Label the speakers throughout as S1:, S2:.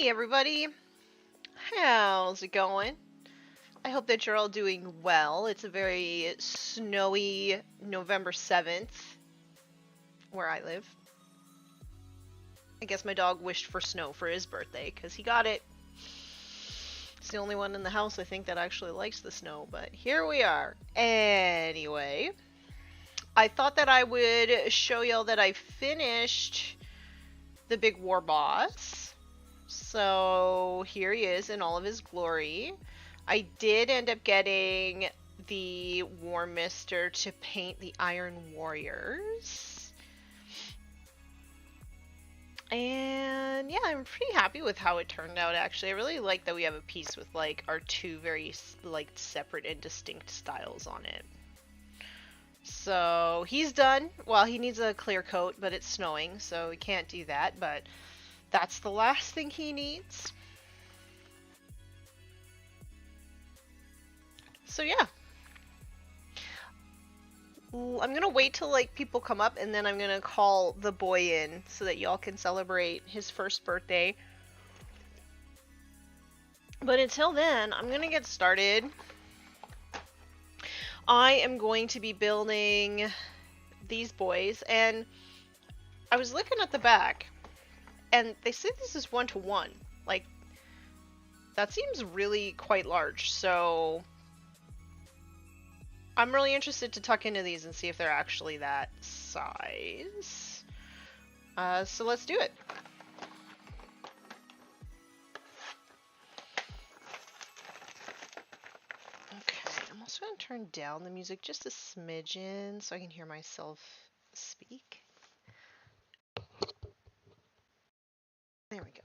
S1: Hey everybody, how's it going? I hope that you're all doing well. It's a very snowy November 7th where I live. I guess my dog wished for snow for his birthday because he got it. It's the only one in the house I think that actually likes the snow, but here we are. Anyway, I thought that I would show y'all that I finished the big war boss. So here he is in all of his glory. I did end up getting the Warmistress to paint the Iron Warriors. And yeah, I'm pretty happy with how it turned out actually. I really like that we have a piece with like our two very like separate and distinct styles on it. So he's done. Well, he needs a clear coat, but it's snowing, so we can't do that, but that's the last thing he needs. So yeah. I'm gonna wait till like people come up and then I'm gonna call the boy in so that y'all can celebrate his first birthday. But until then, I'm gonna get started. I am going to be building these boys, and I was looking at the back and they say this is 1-to-1. Like, that seems really quite large, so I'm really interested to tuck into these and see if they're actually that size. So let's do it. Okay, I'm also going to turn down the music just a smidgen so I can hear myself speak. There we go.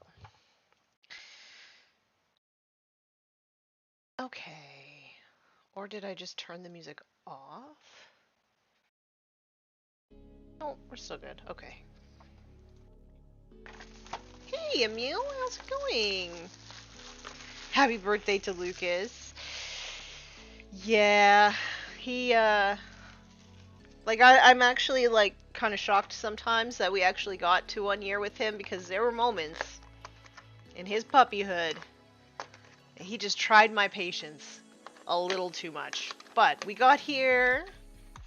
S1: Okay. Or did I just turn the music off? Oh, we're still good. Okay. Hey, Emil, how's it going? Happy birthday to Lukas. Yeah, he, like, I'm actually, like, kind of shocked sometimes that we actually got to 1 year with him because there were moments in his puppyhood he just tried my patience a little too much. But we got here.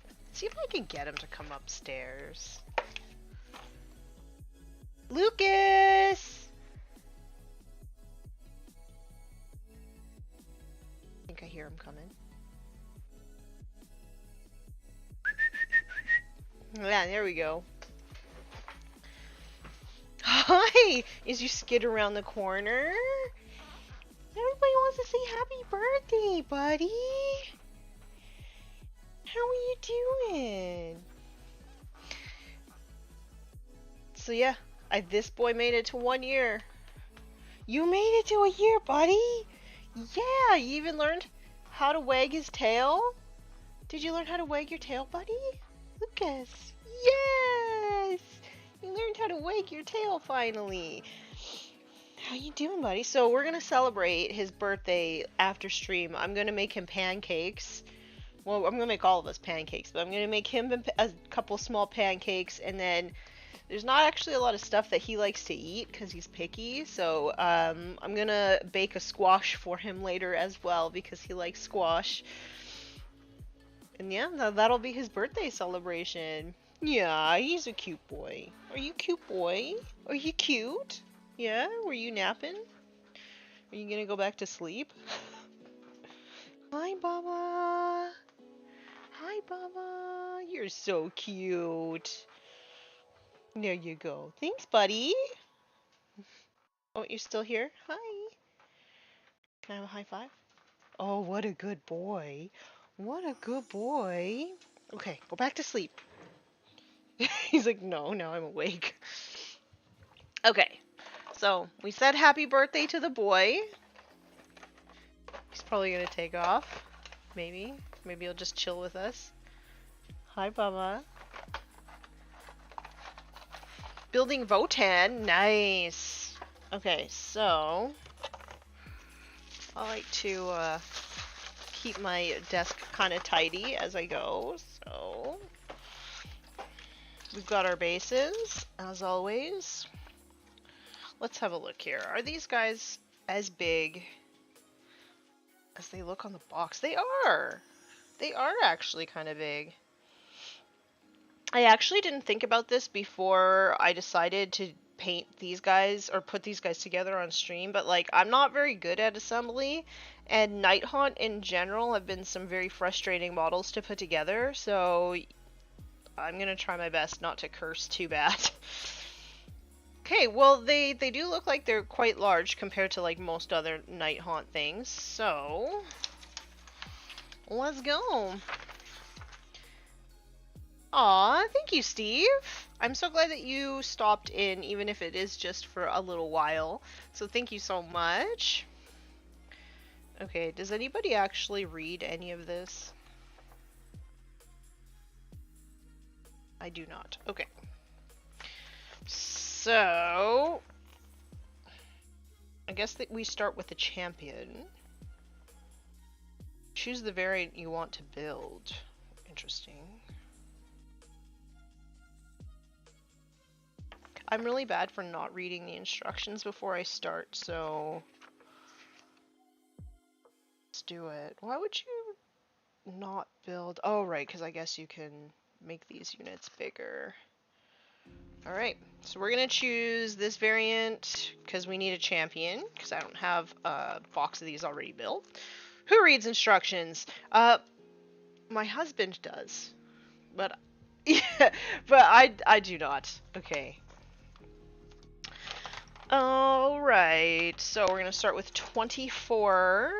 S1: Let's see if I can get him to come upstairs. Lukas! I think I hear him coming. Yeah, there we go. Hi! As you skid around the corner. Everybody wants to say happy birthday, buddy! How are you doing? So yeah, this boy made it to 1 year. You made it to a year, buddy! Yeah, you even learned how to wag his tail? Did you learn how to wag your tail, buddy? Lukas! Yes! You learned how to wag your tail finally! How you doing, buddy? So we're gonna celebrate his birthday after stream. I'm gonna make him pancakes. Well, I'm gonna make all of us pancakes, but I'm gonna make him a couple small pancakes, and then there's not actually a lot of stuff that he likes to eat because he's picky. So I'm gonna bake a squash for him later as well because he likes squash. And yeah, that'll be his birthday celebration. Yeah, he's a cute boy. Are you cute, boy? Are you cute? Yeah? Were you napping? Are you gonna go back to sleep? Hi, Baba. Hi, Baba. You're so cute. There you go. Thanks, buddy. Oh, you're still here? Hi. Can I have a high five? Oh, what a good boy. What a good boy. Okay, go back to sleep. He's like, no, now I'm awake. Okay, so we said happy birthday to the boy. He's probably gonna take off. Maybe. Maybe he'll just chill with us. Hi, Baba. Building Votan. Nice. Okay, so I like to keep my desk kind of tidy as I go. So we've got our bases, as always. Let's have a look here. Are these guys as big as they look on the box? They are! They are actually kind of big. I actually didn't think about this before I decided to paint these guys or put these guys together on stream, but like I'm not very good at assembly, and Nighthaunt in general have been some very frustrating models to put together, so I'm gonna try my best not to curse too bad. Okay, well they do look like they're quite large compared to like most other Nighthaunt things, so let's go. Aw, thank you, Steve. I'm so glad that you stopped in, even if it is just for a little while. So thank you so much. Okay, does anybody actually read any of this? I do not. Okay. So, I guess that we start with the champion. Choose the variant you want to build. Interesting. I'm really bad for not reading the instructions before I start, so let's do it. Why would you not build? Oh, right, because I guess you can make these units bigger. Alright, so we're going to choose this variant because we need a champion, because I don't have a box of these already built. Who reads instructions? My husband does, but yeah, but I do not. Okay. Alright, so we're gonna start with 24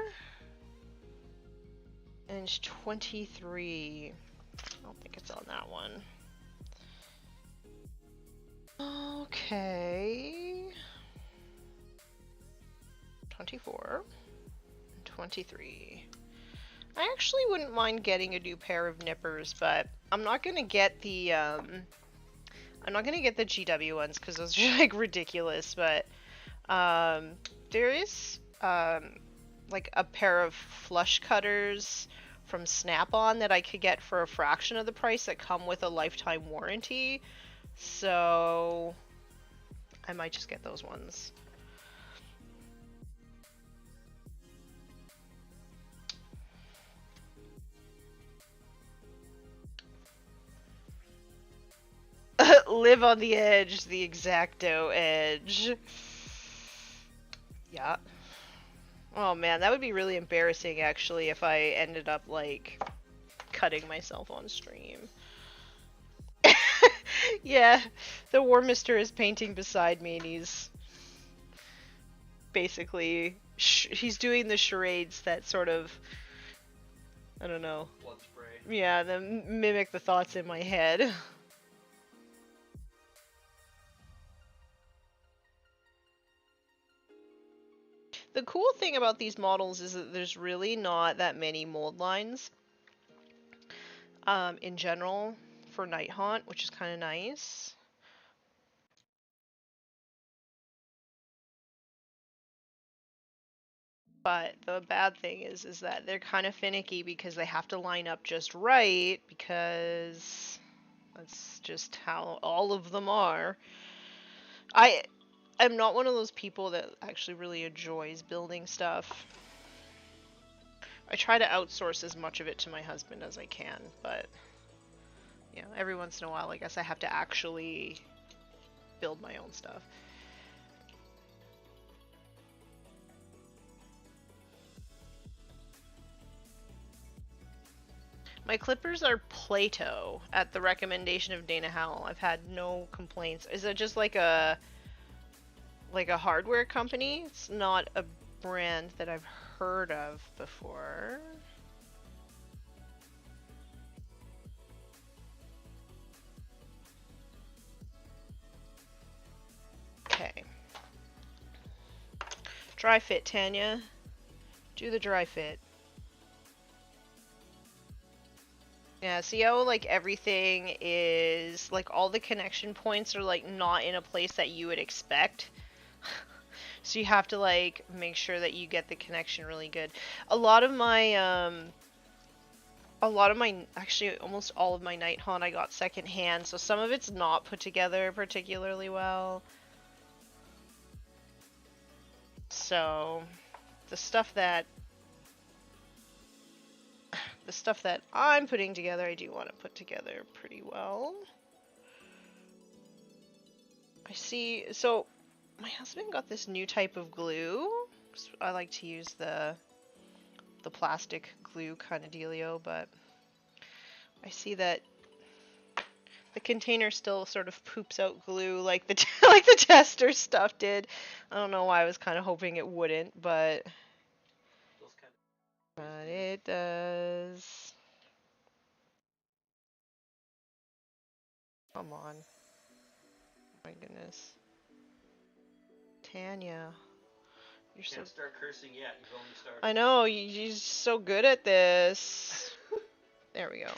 S1: and 23. I don't think it's on that one. Okay. 24 and 23. I actually wouldn't mind getting a new pair of nippers, but I'm not gonna get the GW ones because those are like ridiculous, but there is like a pair of flush cutters from Snap-on that I could get for a fraction of the price that come with a lifetime warranty, so I might just get those ones. Live on the edge, the exacto edge. Yeah. Oh man, that would be really embarrassing actually if I ended up like cutting myself on stream. Yeah, the Warmistress is painting beside me and he's basically he's doing the charades that sort of, I don't know.
S2: Blood spray.
S1: Yeah, that mimic the thoughts in my head. The cool thing about these models is that there's really not that many mold lines in general for Nighthaunt, which is kind of nice. But the bad thing is that they're kind of finicky because they have to line up just right, because that's just how all of them are. I'm not one of those people that actually really enjoys building stuff. I try to outsource as much of it to my husband as I can, but you know, every once in a while I guess I have to actually build my own stuff. My clippers are Play-Doh at the recommendation of Dana Howell. I've had no complaints. Is it just like a hardware company? It's not a brand that I've heard of before. Okay. Dry fit, Tanya. Do the dry fit. Yeah, see how like everything is like all the connection points are like not in a place that you would expect. So you have to like make sure that you get the connection really good. A lot of my actually almost all of my Nighthaunt I got secondhand, so some of it's not put together particularly well. So the stuff that I'm putting together, I do want to put together pretty well. I see. So my husband got this new type of glue. I like to use the plastic glue kind of dealio, but I see that the container still sort of poops out glue like the like the tester stuff did. I don't know why. I was kind of hoping it wouldn't, but it does. Come on. My goodness. Tanya. You're
S2: Can't start cursing yet. You've only started.
S1: I know, you're so good at this. There we go.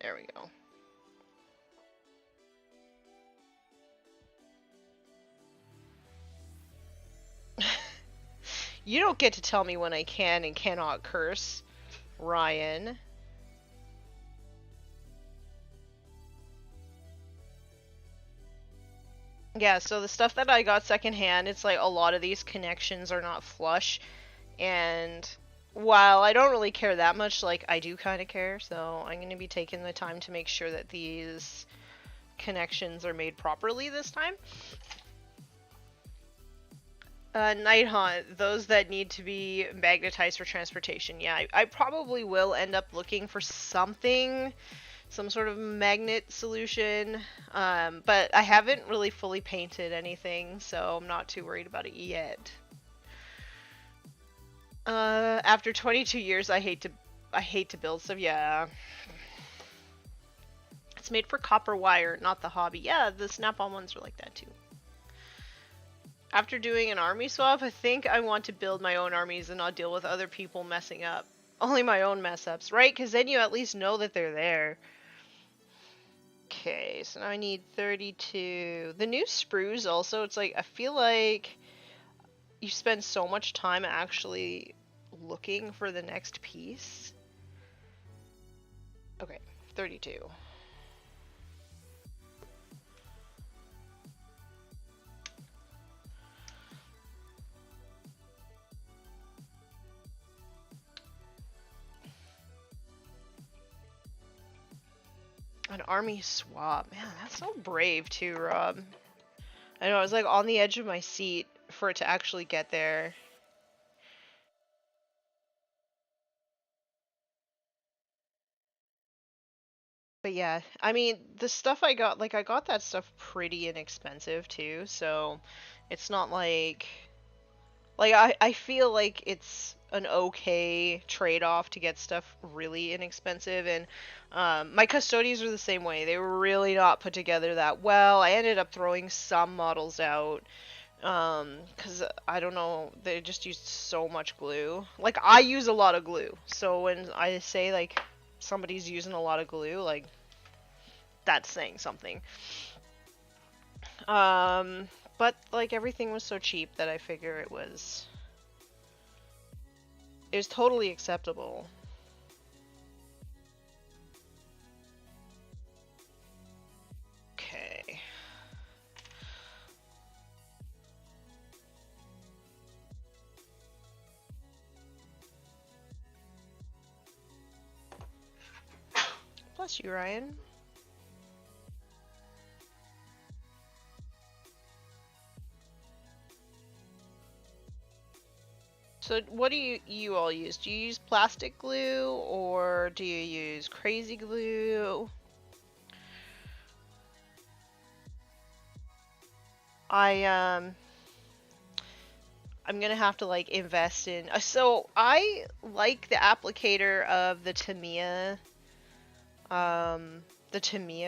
S1: There we go. You don't get to tell me when I can and cannot curse, Ryan. Yeah, so the stuff that I got secondhand, it's like a lot of these connections are not flush, and while I don't really care that much, like I do kind of care, so I'm going to be taking the time to make sure that these connections are made properly this time. Night Hunt, those that need to be magnetized for transportation. Yeah, I probably will end up looking for something, some sort of magnet solution, but I haven't really fully painted anything, so I'm not too worried about it yet. After 22 years, I hate to build stuff. Yeah. It's made for copper wire, not the hobby. Yeah, the snap-on ones are like that too. After doing an army swap, I think I want to build my own armies and not deal with other people messing up. Only my own mess-ups, right? Because then you at least know that they're there. Okay, so now I need 32. The new sprues also, it's like, I feel like you spend so much time actually looking for the next piece. Okay, 32. An army swap. Man, that's so brave too, Rob. I know, I was like on the edge of my seat for it to actually get there. But yeah, I mean, the stuff I got, like I got that stuff pretty inexpensive too, so it's not like I feel like it's an okay trade-off to get stuff really inexpensive, and my custodians are the same way. They were really not put together that well. I ended up throwing some models out because I don't know, they just used so much glue. Like, I use a lot of glue, so when I say like somebody's using a lot of glue, like that's saying something. But like everything was so cheap that I figure it was totally acceptable. Okay. Bless you, Ryan. So what do you all use? Do you use plastic glue or do you use crazy glue? I'm gonna have to like invest in. So I like the applicator of the Tamiya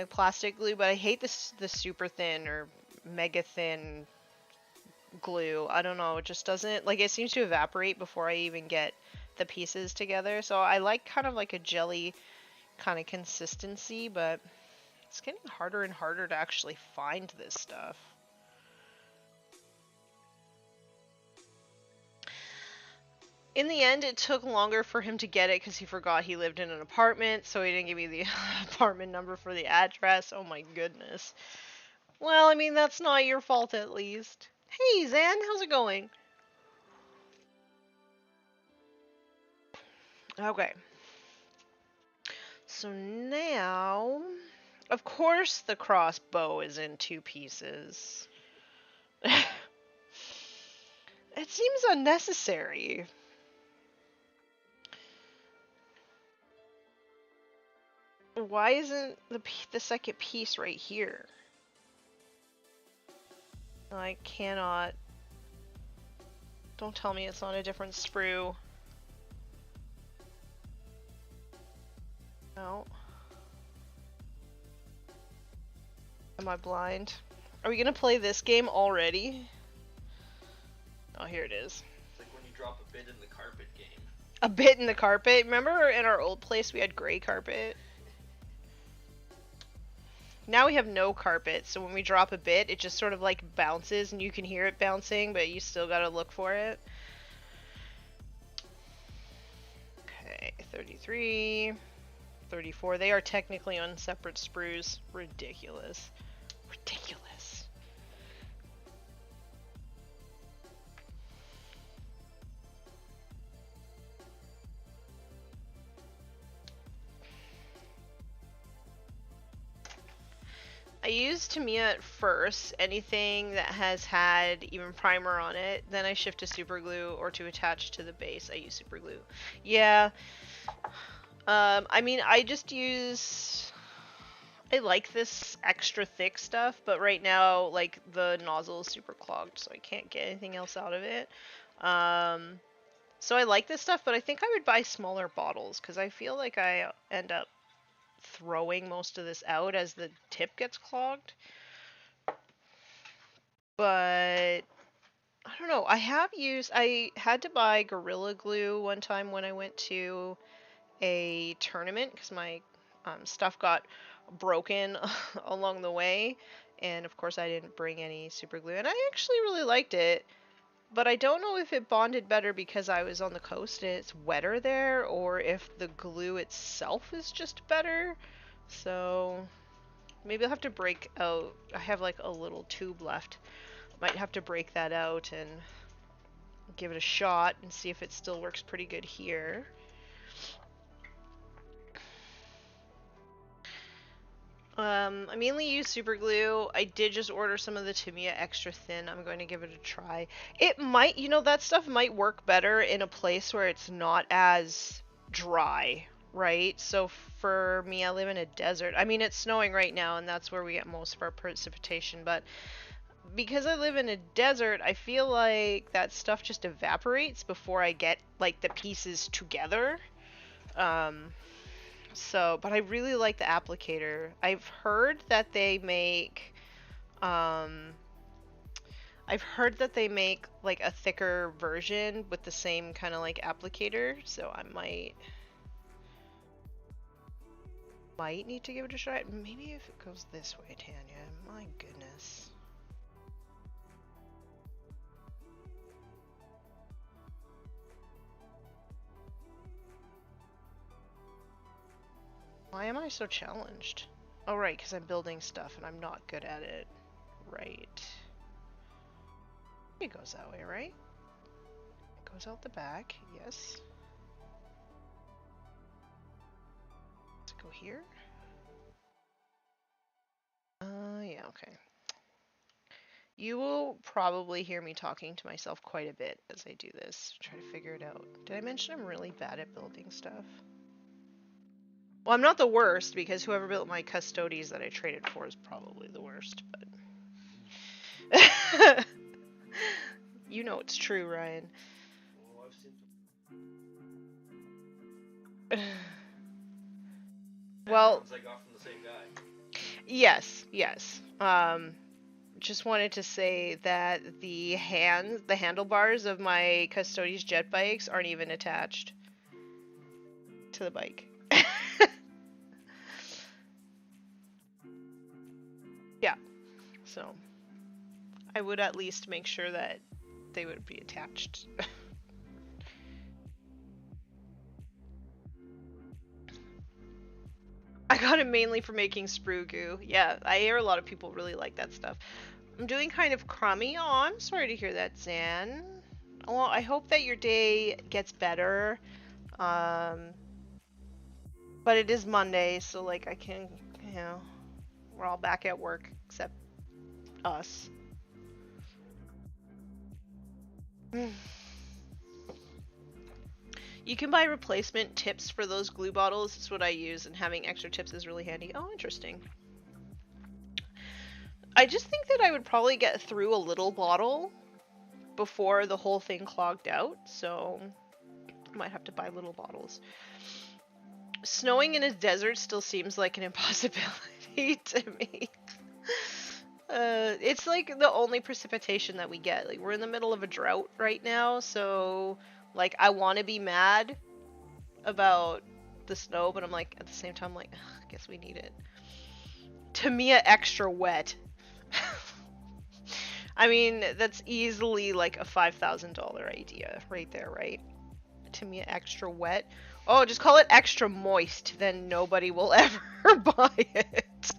S1: plastic glue, but I hate the super thin or mega thin glue. I don't know, it just doesn't, like, it seems to evaporate before I even get the pieces together. So I like kind of like a jelly kind of consistency, but it's getting harder and harder to actually find this stuff. In the end, it took longer for him to get it because he forgot he lived in an apartment, so he didn't give me the apartment number for the address. Oh my goodness. Well, I mean, that's not your fault at least. Hey, Zan, how's it going? Okay. So now, of course, the crossbow is in two pieces. It seems unnecessary. Why isn't the second piece right here? I cannot. Don't tell me it's on a different sprue. No. Am I blind? Are we gonna play this game already? Oh, here it is.
S2: It's like when you drop a bit in the carpet game.
S1: A bit in the carpet? Remember in our old place we had gray carpet? Now we have no carpet, so when we drop a bit, it just sort of like bounces and you can hear it bouncing, but you still gotta look for it. Okay, 33, 34. They are technically on separate sprues. Ridiculous. Ridiculous. I use Tamiya at first, anything that has had even primer on it, then I shift to super glue, or to attach to the base, I use super glue. Yeah, I mean, I just use, I like this extra thick stuff, but right now, like, the nozzle is super clogged, so I can't get anything else out of it. So I like this stuff, but I think I would buy smaller bottles, because I feel like I end up throwing most of this out as the tip gets clogged. But I don't know. I had to buy Gorilla Glue one time when I went to a tournament because my stuff got broken along the way. And of course, I didn't bring any super glue. And I actually really liked it. But I don't know if it bonded better because I was on the coast and it's wetter there, or if the glue itself is just better. So maybe I'll have to break out. I have like a little tube left. Might have to break that out and give it a shot and see if it still works pretty good here. I mainly use super glue. I did just order some of the Tamiya extra thin. I'm going to give it a try. It might, that stuff might work better in a place where it's not as dry, right? So for me, I live in a desert. I mean, it's snowing right now, and that's where we get most of our precipitation, but because I live in a desert, I feel like that stuff just evaporates before I get, like, the pieces together. But I really like the applicator. I've heard that they make, like, a thicker version with the same kind of, like, applicator, so I might need to give it a try. Maybe if it goes this way, Tanya. My goodness. Why am I so challenged? Oh, right, because I'm building stuff and I'm not good at it. Right. It goes that way, right? It goes out the back, yes. Does it go here? Yeah, okay. You will probably hear me talking to myself quite a bit as I do this. Try to figure it out. Did I mention I'm really bad at building stuff? Well, I'm not the worst, because whoever built my custodies that I traded for is probably the worst, but... You know it's true, Ryan. Well...
S2: I got from the same guy.
S1: Yes. Just wanted to say that the handlebars of my Custodes jet bikes aren't even attached to the bike. Yeah, so I would at least make sure that they would be attached. I got it mainly for making sprue goo. Yeah, I hear a lot of people really like that stuff. I'm doing kind of crummy. Oh, I'm sorry to hear that, Zan. Well, I hope that your day gets better. But it is Monday, so like I can, we're all back at work except us. You can buy replacement tips for those glue bottles. It's what I use, and having extra tips is really handy. Oh, interesting. I just think that I would probably get through a little bottle before the whole thing clogged out, so I might have to buy little bottles. Snowing in a desert still seems like an impossibility to me. It's like the only precipitation that we get. Like, we're in the middle of a drought right now, so like I want to be mad about the snow, but I'm like at the same time like, I guess we need it. Tamiya extra wet. I mean, that's easily like a $5,000 idea right there, right? Tamiya extra wet. Oh, just call it extra moist, then nobody will ever buy it.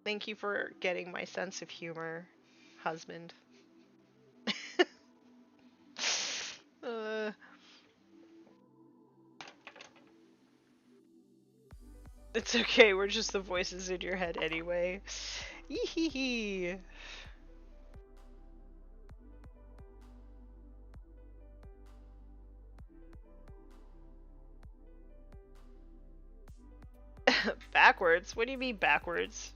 S1: Thank you for getting my sense of humor, husband. It's okay, we're just the voices in your head anyway. Yee-hee-hee. Backwards? What do you mean backwards?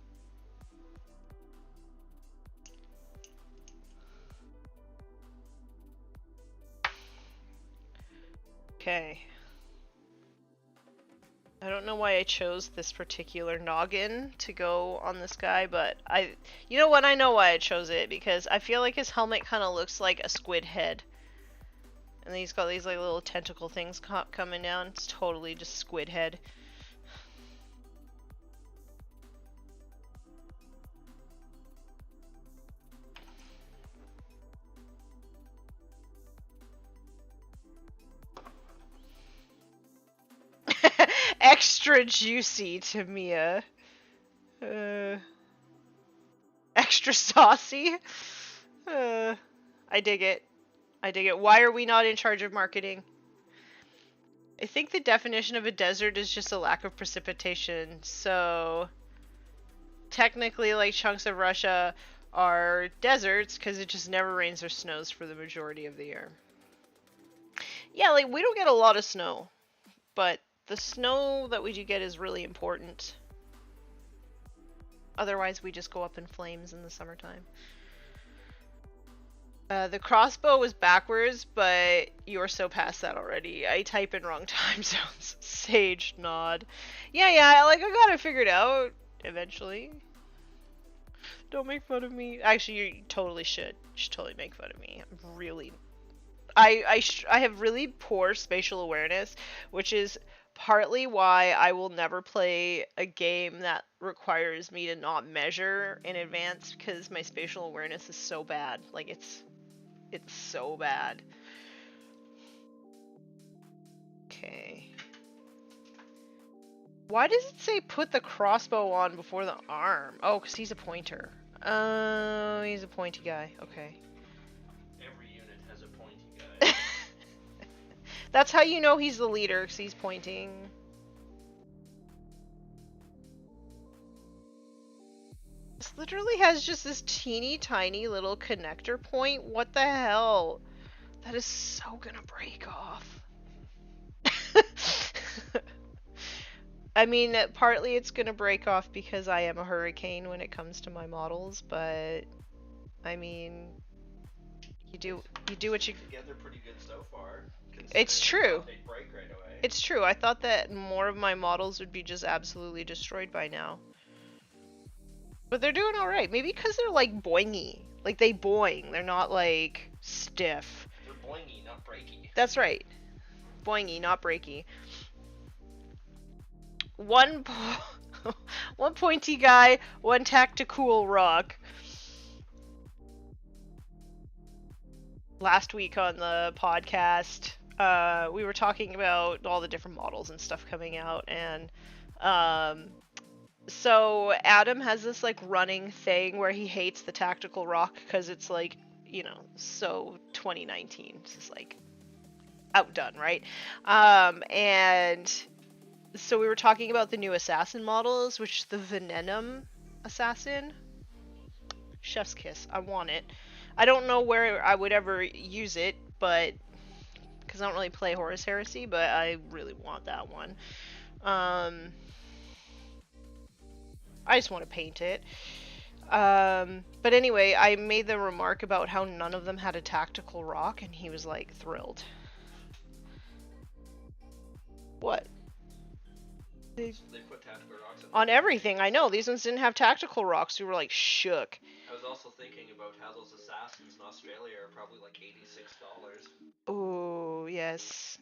S1: Okay. I don't know why I chose this particular noggin to go on this guy, but you know what? I know why I chose it, because I feel like his helmet kind of looks like a squid head. And then he's got these like little tentacle things coming down. It's totally just squid head. Extra juicy, Tamiya. Extra saucy. I dig it. I dig it. Why are we not in charge of marketing? I think the definition of a desert is just a lack of precipitation. So technically, like, chunks of Russia are deserts because it just never rains or snows for the majority of the year. Yeah, like, we don't get a lot of snow, but the snow that we do get is really important. Otherwise, we just go up in flames in the summertime. The crossbow was backwards, but you're so past that already. I type in wrong time zones. Sage nod. Yeah, like, I got it figured out eventually. Don't make fun of me. Actually, you totally should. You should totally make fun of me. I'm really... I have really poor spatial awareness, which is partly why I will never play a game that requires me to not measure in advance, because my spatial awareness is so bad. Like, it's so bad. Okay. Why does it say put the crossbow on before the arm? Oh, because he's a pointer. Oh, he's a pointy guy. Okay.
S2: Every unit has a pointy guy.
S1: That's how you know he's the leader, because he's pointing. This literally has just this teeny tiny little connector point. What the hell? That is so gonna break off. I mean, partly it's gonna break off because I am a hurricane when it comes to my models, but I mean, you do what you...
S2: Together pretty good so far.
S1: It's true.
S2: They break right away.
S1: It's true. I thought that more of my models would be just absolutely destroyed by now. But they're doing alright. Maybe because they're like boingy. Like, they boing. They're not like stiff.
S2: They're boingy, not breaky.
S1: That's right. Boingy, not breaky. One pointy guy, one tactical rock. Last week on the podcast, we were talking about all the different models and stuff coming out, and um, so Adam has this like running thing where he hates the tactical rock because it's like, you know, so 2019. It's just like outdone, right? And so we were talking about the new assassin models, which is the Venenum assassin. Chef's kiss. I want it. I don't know where I would ever use it, but because I don't really play Horus Heresy, but I really want that one. I just want to paint it. But anyway, I made the remark about how none of them had a tactical rock, and he was like thrilled. What?
S2: They put tactical rocks
S1: on everything. I know these ones didn't have tactical rocks. We were like shook.
S2: I was also thinking about how those assassins in Australia are probably like $86.
S1: Oh yes.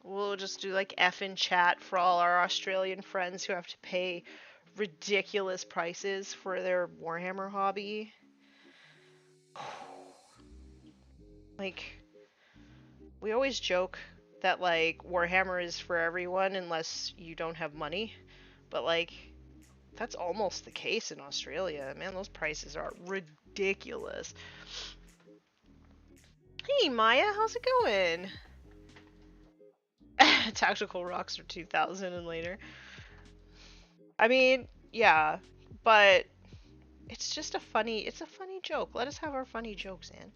S1: We'll just do like F in chat for all our Australian friends who have to pay ridiculous prices for their Warhammer hobby. Like, we always joke that like Warhammer is for everyone unless you don't have money, but like that's almost the case in Australia. Man, those prices are ridiculous. Hey Maya, how's it going? Tactical rocks are 2000 and later. I mean, yeah, but it's just a funny joke. Let us have our funny jokes, Ann.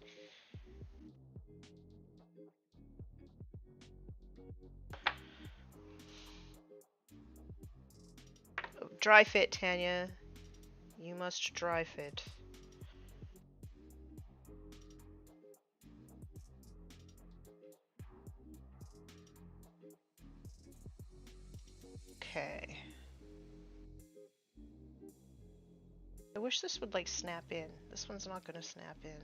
S1: Dry fit, Tanya. You must dry fit. Okay. I wish this would like snap in. This one's not gonna snap in.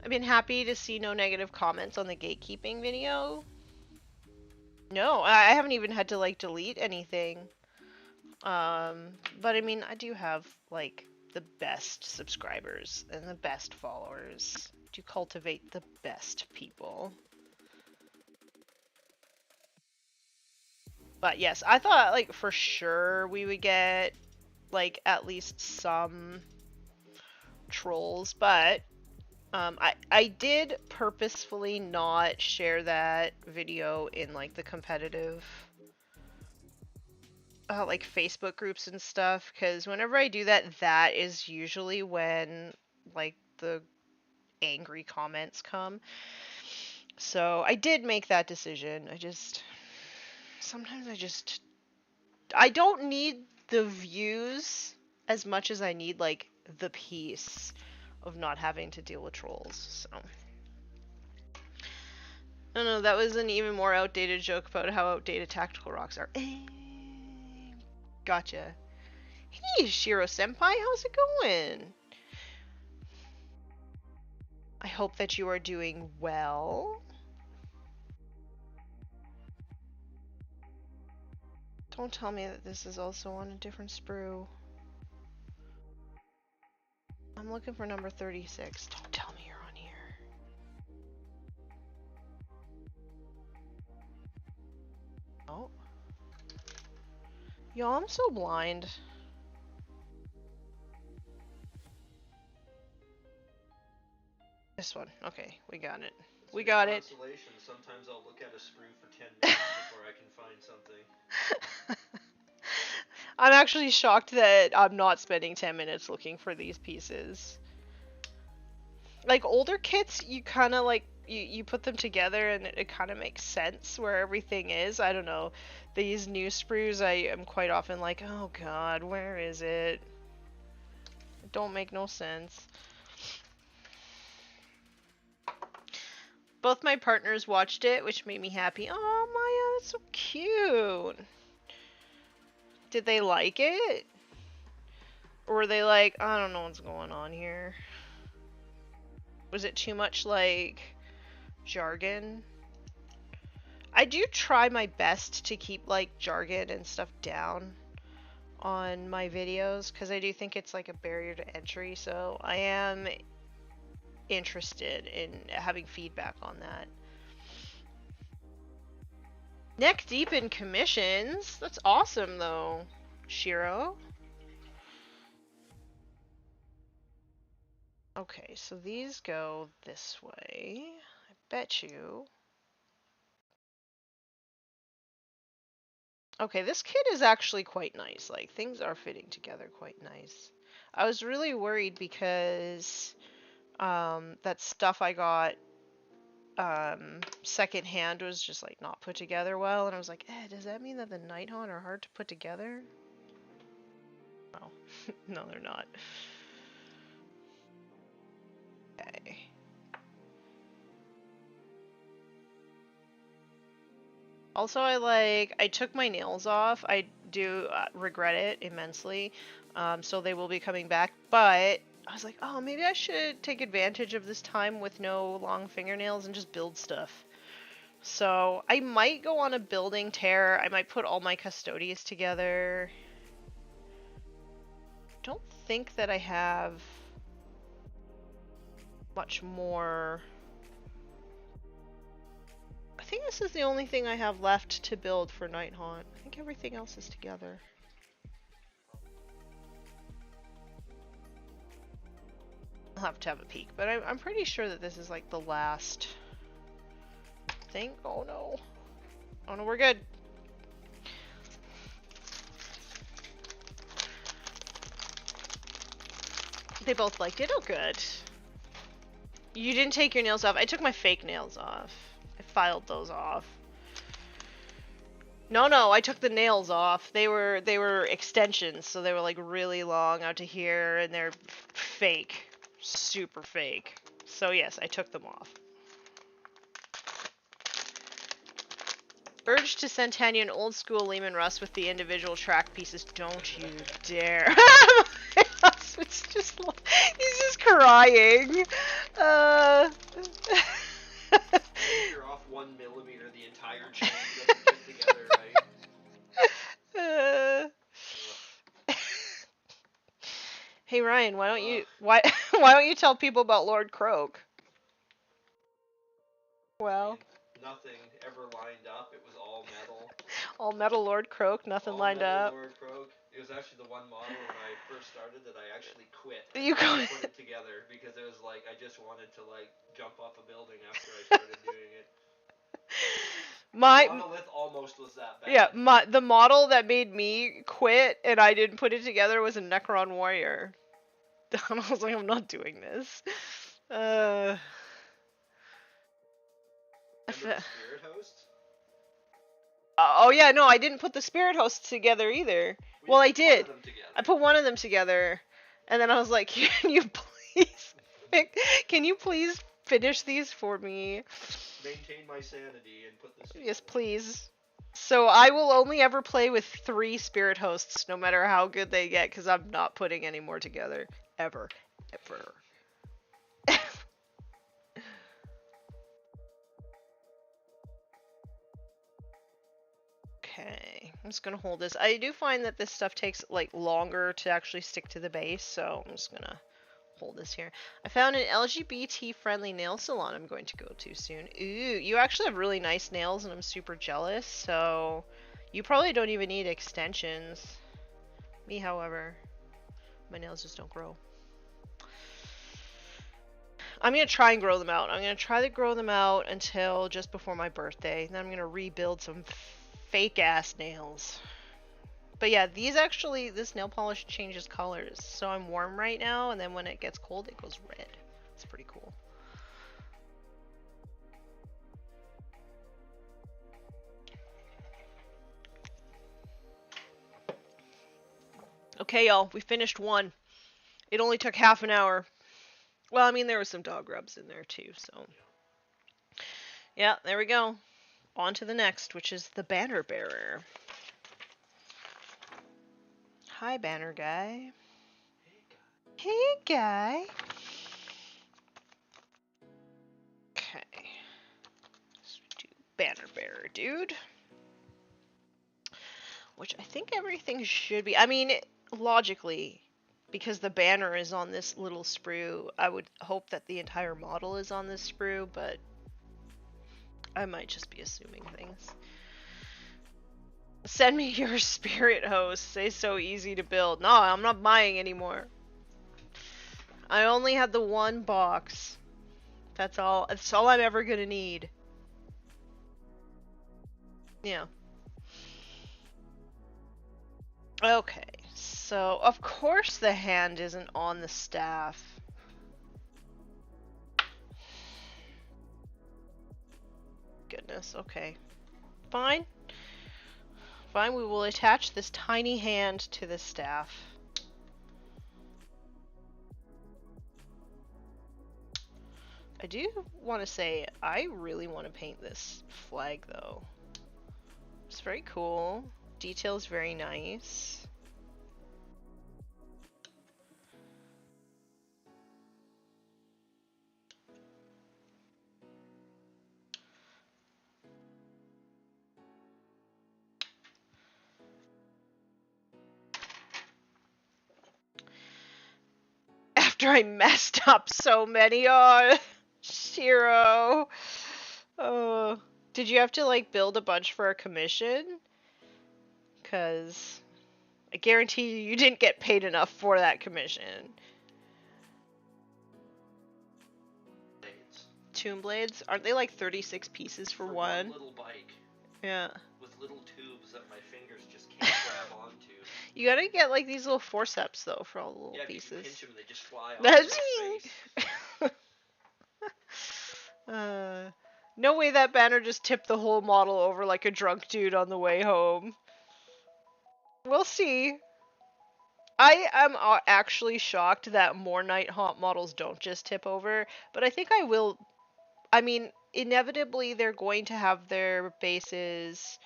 S1: I've been happy to see no negative comments on the gatekeeping video. No, I haven't even had to like delete anything. But I mean, I do have like the best subscribers and the best followers. To cultivate the best people. But yes, I thought like for sure we would get like at least some trolls, but I did purposefully not share that video in like the competitive like Facebook groups and stuff, because whenever I do that, that is usually when like the angry comments come. So I did make that decision. Sometimes I don't need the views as much as I need like the peace of not having to deal with trolls. So no, no, that was an even more outdated joke about how outdated tactical rocks are. Gotcha. Hey, Shiro Senpai, how's it going? I hope that you are doing well. Don't tell me that this is also on a different sprue. I'm looking for number 36. Don't tell me you're on here. Oh. Yo, I'm so blind. This one. Okay, we got it. We got it.
S2: Sometimes I'll look at a sprue for 10 minutes before I can find something.
S1: I'm actually shocked that I'm not spending 10 minutes looking for these pieces. Like older kits, you kind of like you put them together and it kind of makes sense where everything is. I don't know. These new sprues, I am quite often like, oh god, where is it? It don't make no sense. Both my partners watched it, which made me happy. Oh, Maya, that's so cute. Did they like it? Or were they like, I don't know what's going on here? Was it too much, like, jargon? I do try my best to keep, like, jargon and stuff down on my videos because I do think it's like a barrier to entry, so I am interested in having feedback on that. Neck deep in commissions? That's awesome though, Shiro. Okay, so these go this way. I bet you. Okay, this kit is actually quite nice. Like, things are fitting together quite nice. I was really worried because that stuff I got secondhand was just like not put together well, and I was like, does that mean that the Nighthaunt are hard to put together? Oh, no, they're not. Okay. Also, I took my nails off. I do regret it immensely. So they will be coming back, but I was like, oh, maybe I should take advantage of this time with no long fingernails and just build stuff. So I might go on a building tear. I might put all my custodians together. Don't think that I have much more. I think this is the only thing I have left to build for Nighthaunt. I think everything else is together. I'll have to have a peek, but I'm pretty sure that this is like the last thing. Oh no. Oh no, we're good. They both liked it? Oh good. You didn't take your nails off. I took my fake nails off. I filed those off. No, I took the nails off. They were extensions, so they were like really long out to here, and they're fake. Super fake. So yes, I took them off. Urge to send Tanya an old school Lehman Russ with the individual track pieces. Don't you dare. My husband's just, he's just crying.
S2: You're off 1 millimeter, the entire chain doesn't fit together, right?
S1: Hey Ryan, why don't you tell people about Lord Croak? Well,
S2: nothing ever lined up. It was all metal.
S1: All metal Lord Croak, nothing
S2: all
S1: lined up.
S2: Lord Croak. It was actually the one model when I first started that I actually quit.
S1: You quit?
S2: Put it together because it was like I just wanted to like jump off a building after I started doing it. The monolith almost was that bad.
S1: Yeah, the model that made me quit and I didn't put it together was a Necron Warrior. I was like, I'm not doing this.
S2: Remember the Spirit Hosts?
S1: Oh yeah, no, I didn't put the Spirit Hosts together either. Well, I did. I put one of them together, and then I was like, can you please finish these for me?
S2: Maintain my sanity and put this together.
S1: Yes, please. So I will only ever play with 3 Spirit Hosts, no matter how good they get, because I'm not putting any more together. Ever. Okay, I'm just gonna hold this. I do find that this stuff takes like longer to actually stick to the base, so I'm just gonna hold this here. I found an LGBT friendly nail salon I'm going to go to soon. Ooh, you actually have really nice nails and I'm super jealous, so you probably don't even need extensions. Me, however, my nails just don't grow. I'm gonna try and grow them out. I'm gonna try to grow them out until just before my birthday. Then I'm gonna rebuild some fake ass nails. But yeah, this nail polish changes colors. So I'm warm right now, and then when it gets cold, it goes red. It's pretty cool. Okay, y'all, we finished one. It only took half an hour. Well, I mean, there was some dog rubs in there too, so. Yeah, there we go. On to the next, which is the banner bearer. Hi, banner guy. Hey, guy. Okay. Let's do banner bearer, dude. which I think everything should be. I mean, logically, because the banner is on this little sprue, I would hope that the entire model is on this sprue, but I might just be assuming things. Send me your spirit host. Say so easy to build. No, I'm not buying anymore. I only had the one box. That's all. That's all I'm ever gonna need. Yeah. Okay. So, of course the hand isn't on the staff. Goodness. Okay. Fine. Fine, we will attach this tiny hand to the staff. I do want to say, I really want to paint this flag though. It's very cool. Detail's very nice. After I messed up so many, oh, Shiro. Oh, did you have to like build a bunch for a commission? Cause I guarantee you didn't get paid enough for that commission.
S2: Blades.
S1: Tomb blades? Aren't they like 36 pieces for one?
S2: Little bike.
S1: Yeah.
S2: With little tubes that my fingers just can't grab onto.
S1: You gotta get like these little forceps though for all the little pieces.
S2: Yeah, if you pinch them, they just fly off
S1: That's
S2: your face.
S1: No way that banner just tipped the whole model over like a drunk dude on the way home. We'll see. I am actually shocked that more Nighthaunt models don't just tip over, but I think I will. I mean, inevitably they're going to have their bases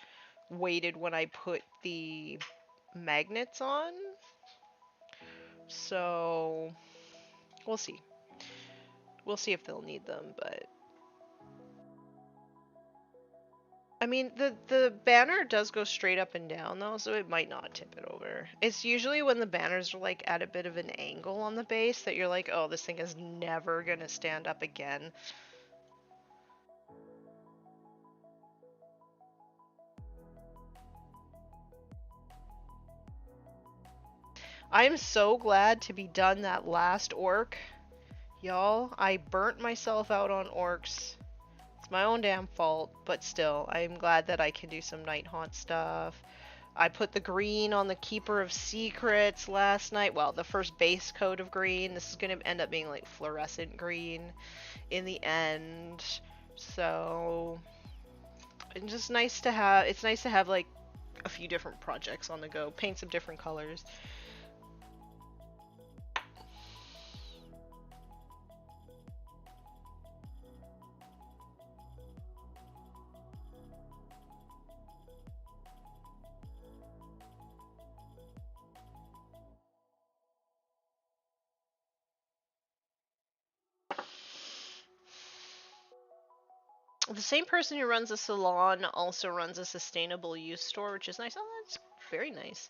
S1: weighted when I put the magnets on. So, we'll see. We'll see if they'll need them, but I mean, the banner does go straight up and down though, so it might not tip it over. It's usually when the banners are like at a bit of an angle on the base that you're like, oh, this thing is never gonna stand up again. I'm so glad to be done that last orc. Y'all, I burnt myself out on orcs. It's my own damn fault, but still, I'm glad that I can do some Nighthaunt stuff. I put the green on the Keeper of Secrets last night. Well, the first base coat of green. This is going to end up being like fluorescent green in the end. So, it's just nice to have, it's nice to have like a few different projects on the go. Paint some different colors. The same person who runs a salon also runs a sustainable use store, which is nice. Oh, that's very nice.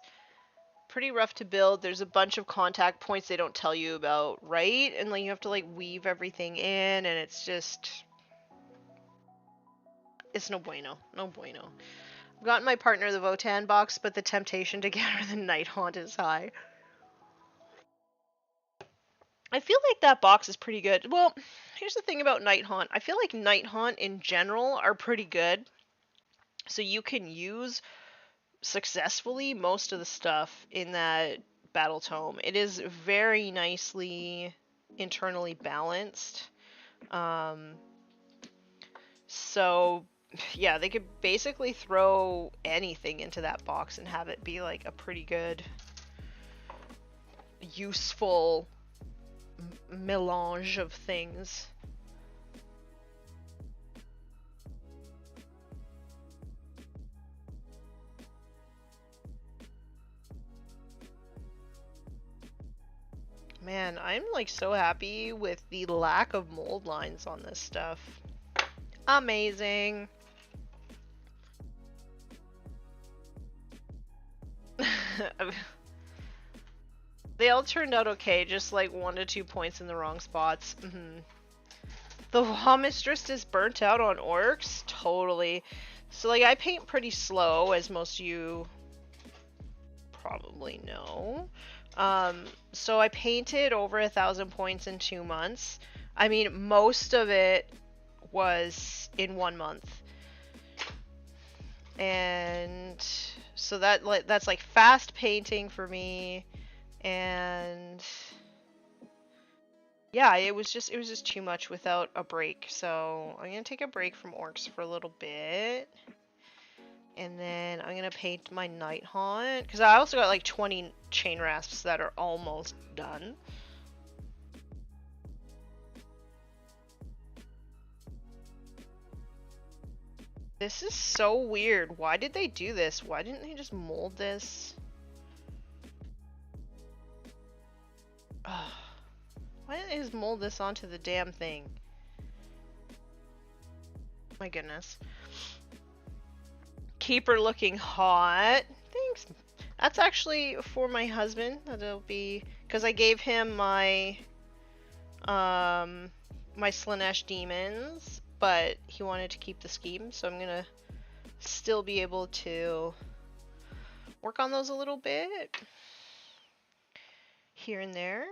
S1: Pretty rough to build. There's a bunch of contact points they don't tell you about, right? And like you have to like weave everything in, and it's just, it's no bueno. No bueno. I've gotten my partner the Votan box, but the temptation to get her the Nighthaunt is high. I feel like that box is pretty good. Well, here's the thing about Nighthaunt. I feel like Nighthaunt in general are pretty good. So you can use successfully most of the stuff in that battle tome. It is very nicely internally balanced. So yeah, they could basically throw anything into that box and have it be like a pretty good, useful melange of things. Man, I'm like so happy with the lack of mold lines on this stuff. Amazing. They all turned out okay, just like 1 to 2 points in the wrong spots. The Warmistress is burnt out on orcs? Totally. So like I paint pretty slow, as most of you probably know. So I painted over 1,000 points in 2 months. I mean, most of it was in 1 month. And so that's like fast painting for me. And yeah, it was just too much without a break. So I'm gonna take a break from orcs for a little bit. And then I'm gonna paint my Night Haunt, because I also got like 20 chain rasps that are almost done. This is so weird. Why did they do this? Why didn't they just mold this? Ugh. Why didn't they just mold this onto the damn thing? My goodness. Keeper looking hot. Thanks. That's actually for my husband. That'll be because I gave him my my Slanesh demons, but he wanted to keep the scheme, so I'm gonna still be able to work on those a little bit here and there.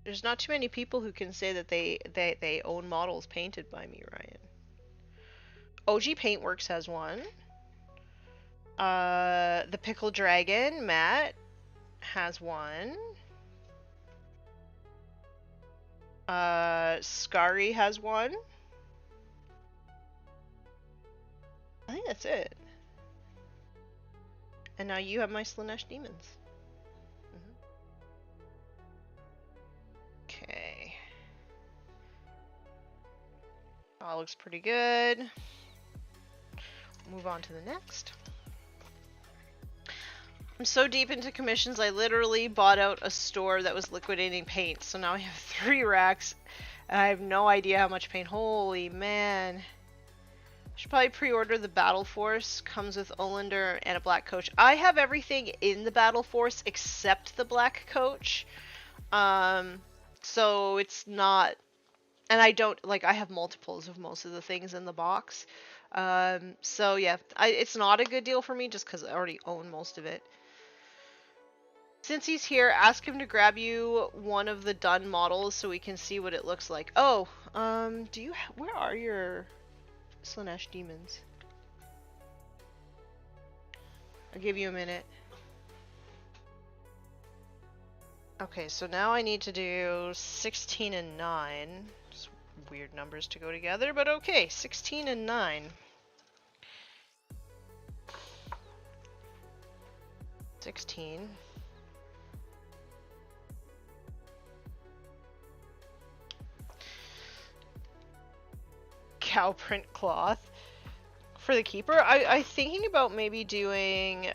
S1: There's not too many people who can say that they own models painted by me, Ryan. OG Paintworks has one. The Pickle Dragon, Matt, has one. Scary has one. I think that's it. And now you have my Slanesh demons. Okay. That looks pretty good. Move on to the next. I'm so deep into commissions, I literally bought out a store that was liquidating paint. So now I have 3 racks. And I have no idea how much paint. Holy man. I should probably pre-order the Battle Force. Comes with Olander and a black coach. I have everything in the Battle Force except the black coach. So it's not... And I don't... Like, I have multiples of most of the things in the box. So yeah, it's not a good deal for me just because I already own most of it. Since he's here, ask him to grab you one of the done models so we can see what it looks like. Oh, where are your Slanesh demons? I'll give you a minute. Okay, so now I need to do 16 and 9. Just weird numbers to go together, but okay, 16 and 9. 16. Cow print cloth for the keeper. I thinking about maybe doing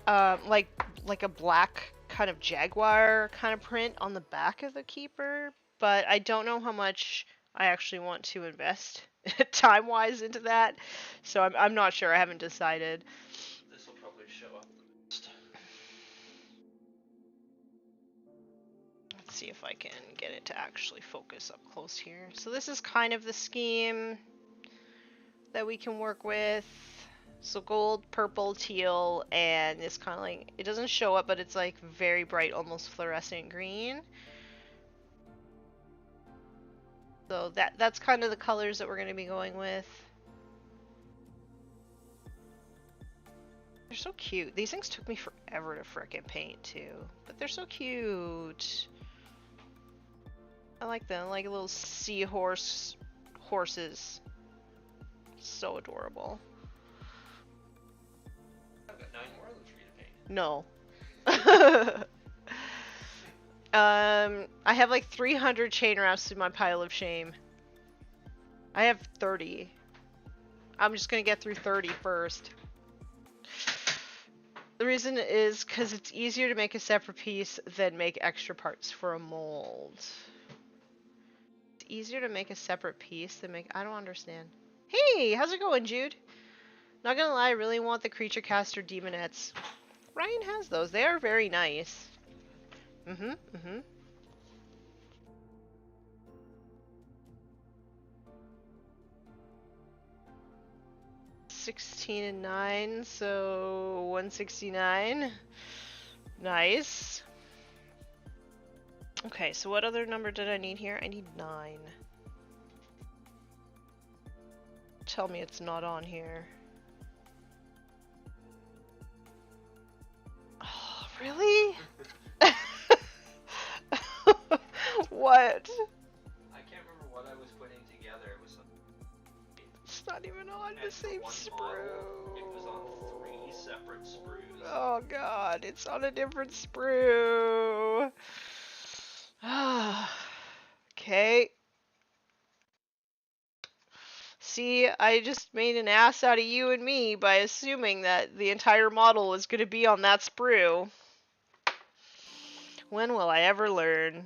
S1: like a black kind of jaguar kind of print on the back of the keeper, but I don't know how much I actually want to invest time-wise into that, so I'm not sure. I haven't decided.
S2: This will probably show up the best.
S1: Let's see if I can get it to actually focus up close here. So this is kind of the scheme that we can work with. So gold, purple, teal, and it's kind of like, it doesn't show up, but it's like very bright, almost fluorescent green. So that's kind of the colors that we're going to be going with. They're so cute. These things took me forever to frickin' paint too, but they're so cute. I like them, like little seahorse horses. So adorable.
S2: I've got 9 more of them for you to paint.
S1: No. I have like 300 chain rasps in my pile of shame. I have 30. I'm just gonna get through 30 first. The reason is because it's easier to make a separate piece than make extra parts for a mold. It's easier to make a separate piece than make... I don't understand. Hey, how's it going, Jude? Not gonna lie, I really want the Creature Caster Demonettes. Ryan has those. They are very nice. 16 and 9, so 169. Nice. Okay, so what other number did I need here? I need 9. Tell me it's not on here. Oh, really? What?
S2: I can't remember what I was putting together. It was
S1: It's not even on the same sprue.
S2: It was on 3 separate sprues.
S1: Oh god, it's on a different sprue. Okay. See, I just made an ass out of you and me by assuming that the entire model was going to be on that sprue. When will I ever learn?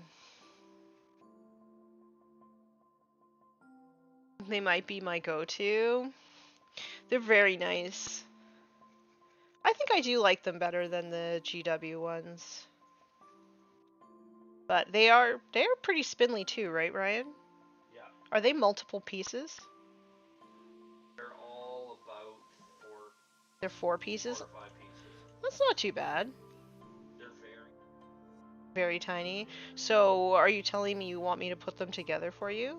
S1: They might be my go-to. They're very nice. I think I do like them better than the GW ones. But they are pretty spindly too, right, Ryan?
S2: Yeah.
S1: Are they multiple pieces?
S2: They're all about 4.
S1: They're 4 pieces?
S2: 4 or 5 pieces.
S1: That's not too bad.
S2: They're
S1: Very tiny. So, are you telling me you want me to put them together for you?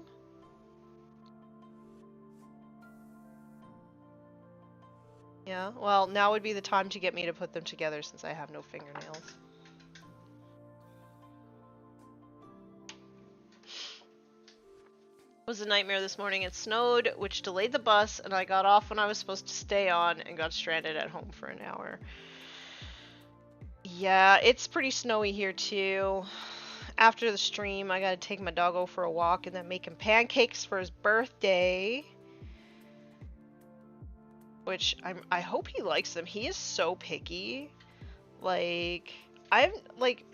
S1: Yeah, well, now would be the time to get me to put them together since I have no fingernails. It was a nightmare this morning. It snowed, which delayed the bus, and I got off when I was supposed to stay on and got stranded at home for an hour. Yeah, it's pretty snowy here too. After the stream, I gotta take my doggo for a walk and then make him pancakes for his birthday. Which I hope he likes them. He is so picky. Like,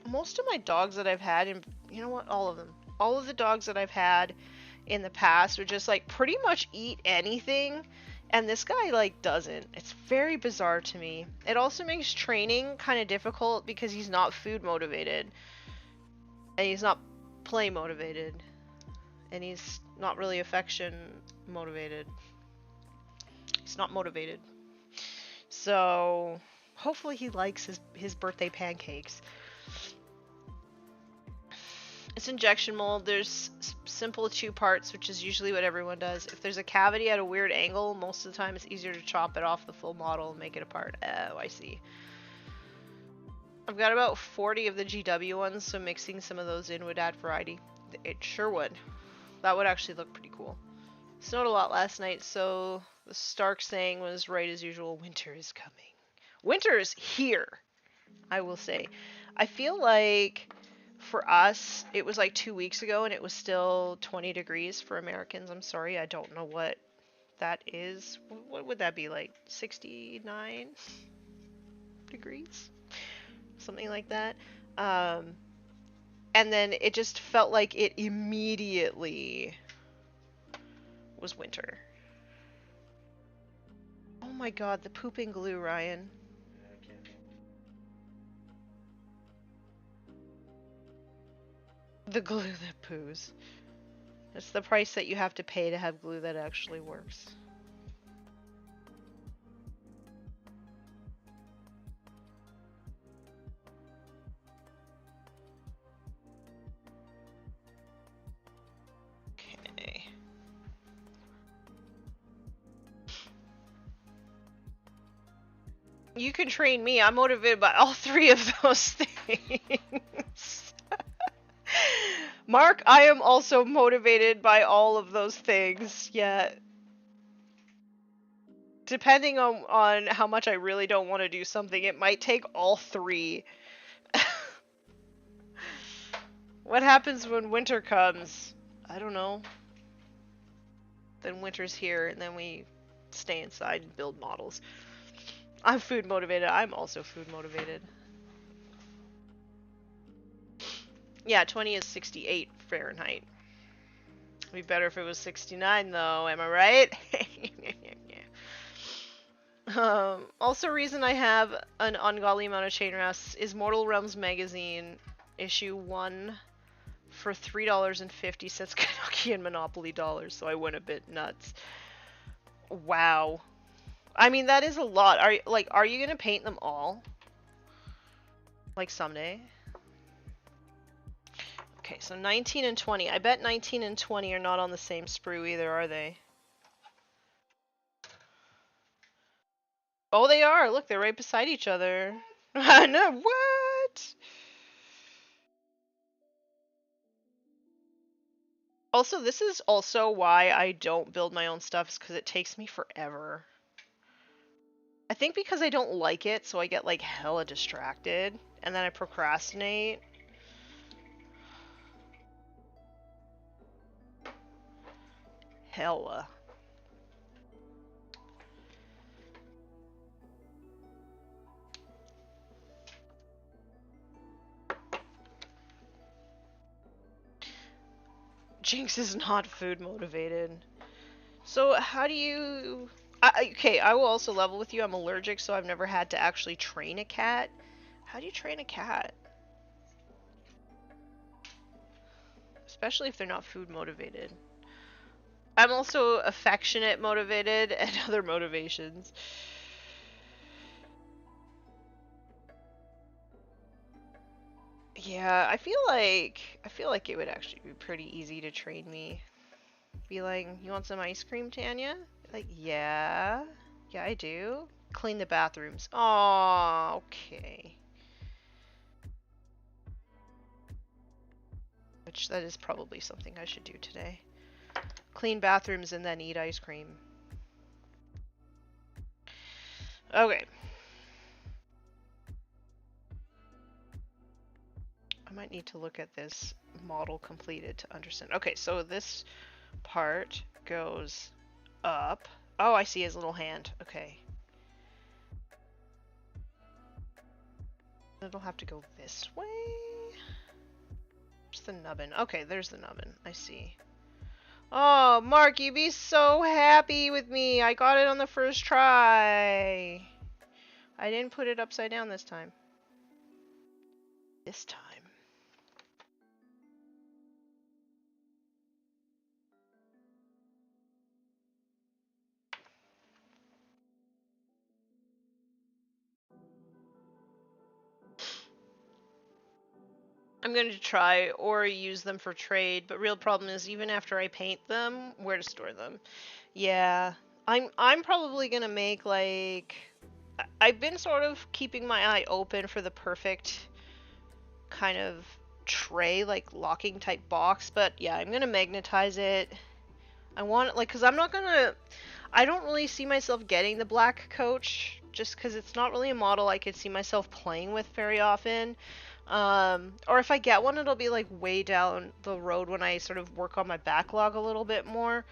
S1: most of my dogs that I've had, and you know what, all of them. All of the dogs that I've had in the past would just like pretty much eat anything, and this guy like doesn't. It's very bizarre to me. It also makes training kind of difficult because he's not food motivated, and he's not play motivated, and he's not really affection motivated. He's not motivated. So hopefully he likes his birthday pancakes. It's injection mold. There's simple 2 parts, which is usually what everyone does. If there's a cavity at a weird angle, most of the time it's easier to chop it off the full model and make it apart. Oh, I see. I've got about 40 of the GW ones, so mixing some of those in would add variety. It sure would. That would actually look pretty cool. Snowed a lot last night, so the Stark saying was right as usual. Winter is coming. Winter is here, I will say. I feel like for us, it was like 2 weeks ago and it was still 20 degrees for Americans. I'm sorry, I don't know what that is. What would that be, like 69 degrees? Something like that. And then it just felt like it immediately was winter. Oh my god, the pooping glue, Ryan.
S2: Yeah, I can't help it.
S1: The glue that poos. It's the price that you have to pay to have glue that actually works. Okay. You can train me. I'm motivated by all 3 of those things. Mark, I am also motivated by all of those things. Yeah. Depending on how much I really don't want to do something, it might take all 3. What happens when winter comes? I don't know. Then winter's here, and then we stay inside and build models. I'm food motivated. I'm also food motivated. Yeah, 20 is 68 Fahrenheit. Be better if it was 69 though, am I right? Also reason I have an ungodly amount of chain rests is Mortal Realms magazine issue 1 for $3.50 Canadian Monopoly dollars, so I went a bit nuts. Wow. I mean, that is a lot. Are you gonna paint them all? Like someday? Okay, so 19 and 20. I bet 19 and 20 are not on the same sprue either, are they? Oh, they are! Look, they're right beside each other. No, what? Also, this is also why I don't build my own stuff, is because it takes me forever. I think because I don't like it, so I get like hella distracted, and then I procrastinate. Hella. Jinx is not food motivated. So how do you... okay, I will also level with you. I'm allergic, so I've never had to actually train a cat. How do you train a cat? Especially if they're not food motivated. I'm also affectionate motivated and other motivations. Yeah, I feel like it would actually be pretty easy to train me. Be like, you want some ice cream, Tanya? Like, yeah. Yeah, I do. Clean the bathrooms. Oh, okay. Which, that is probably something I should do today. Clean bathrooms and then eat ice cream. Okay. I might need to look at this model completed to understand. Okay, so this part goes up. Oh, I see his little hand. Okay. It'll have to go this way. Where's the nubbin? Okay, there's the nubbin. I see. Oh, Mark, you'd be so happy with me. I got it on the first try. I didn't put it upside down this time. This time. I'm going to try or use them for trade, but real problem is even after I paint them, where to store them. Yeah, I'm probably going to make like... I've been sort of keeping my eye open for the perfect kind of tray, like locking type box, but yeah, I'm going to magnetize it. I want it, like, because I'm not going to... I don't really see myself getting the black coach, just because it's not really a model I could see myself playing with very often. Or if I get one, it'll be like way down the road when I sort of work on my backlog a little bit more.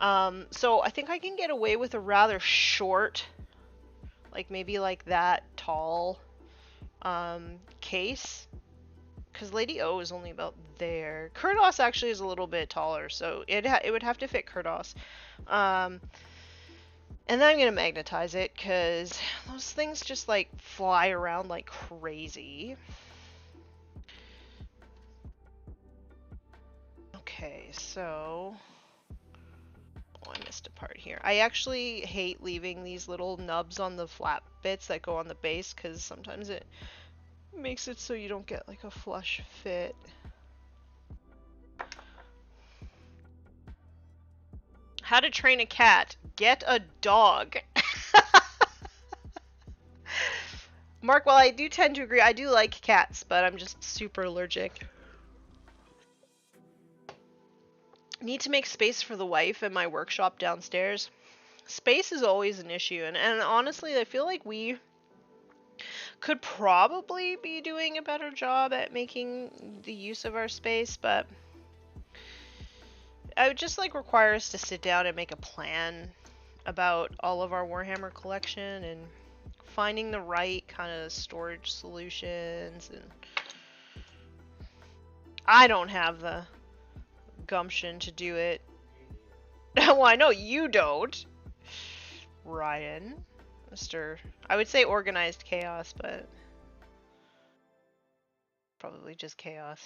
S1: So I think I can get away with a rather short, like maybe like that tall, case. Because Lady O is only about there. Kurdos actually is a little bit taller, so it would have to fit Kurdos. And then I'm going to magnetize it, because those things just like fly around like crazy. Okay, so... Oh, I missed a part here. I actually hate leaving these little nubs on the flat bits that go on the base, because sometimes it makes it so you don't get like a flush fit. How to train a cat. Get a dog. Mark, while I do tend to agree, I do like cats, but I'm just super allergic. Need to make space for the wife and my workshop downstairs. Space is always an issue, and honestly, I feel like we could probably be doing a better job at making the use of our space, but I would just like require us to sit down and make a plan about all of our Warhammer collection and finding the right kind of storage solutions. And I don't have gumption to do it. Well, I know you don't, Ryan. Mr. I would say organized chaos, but probably just chaos.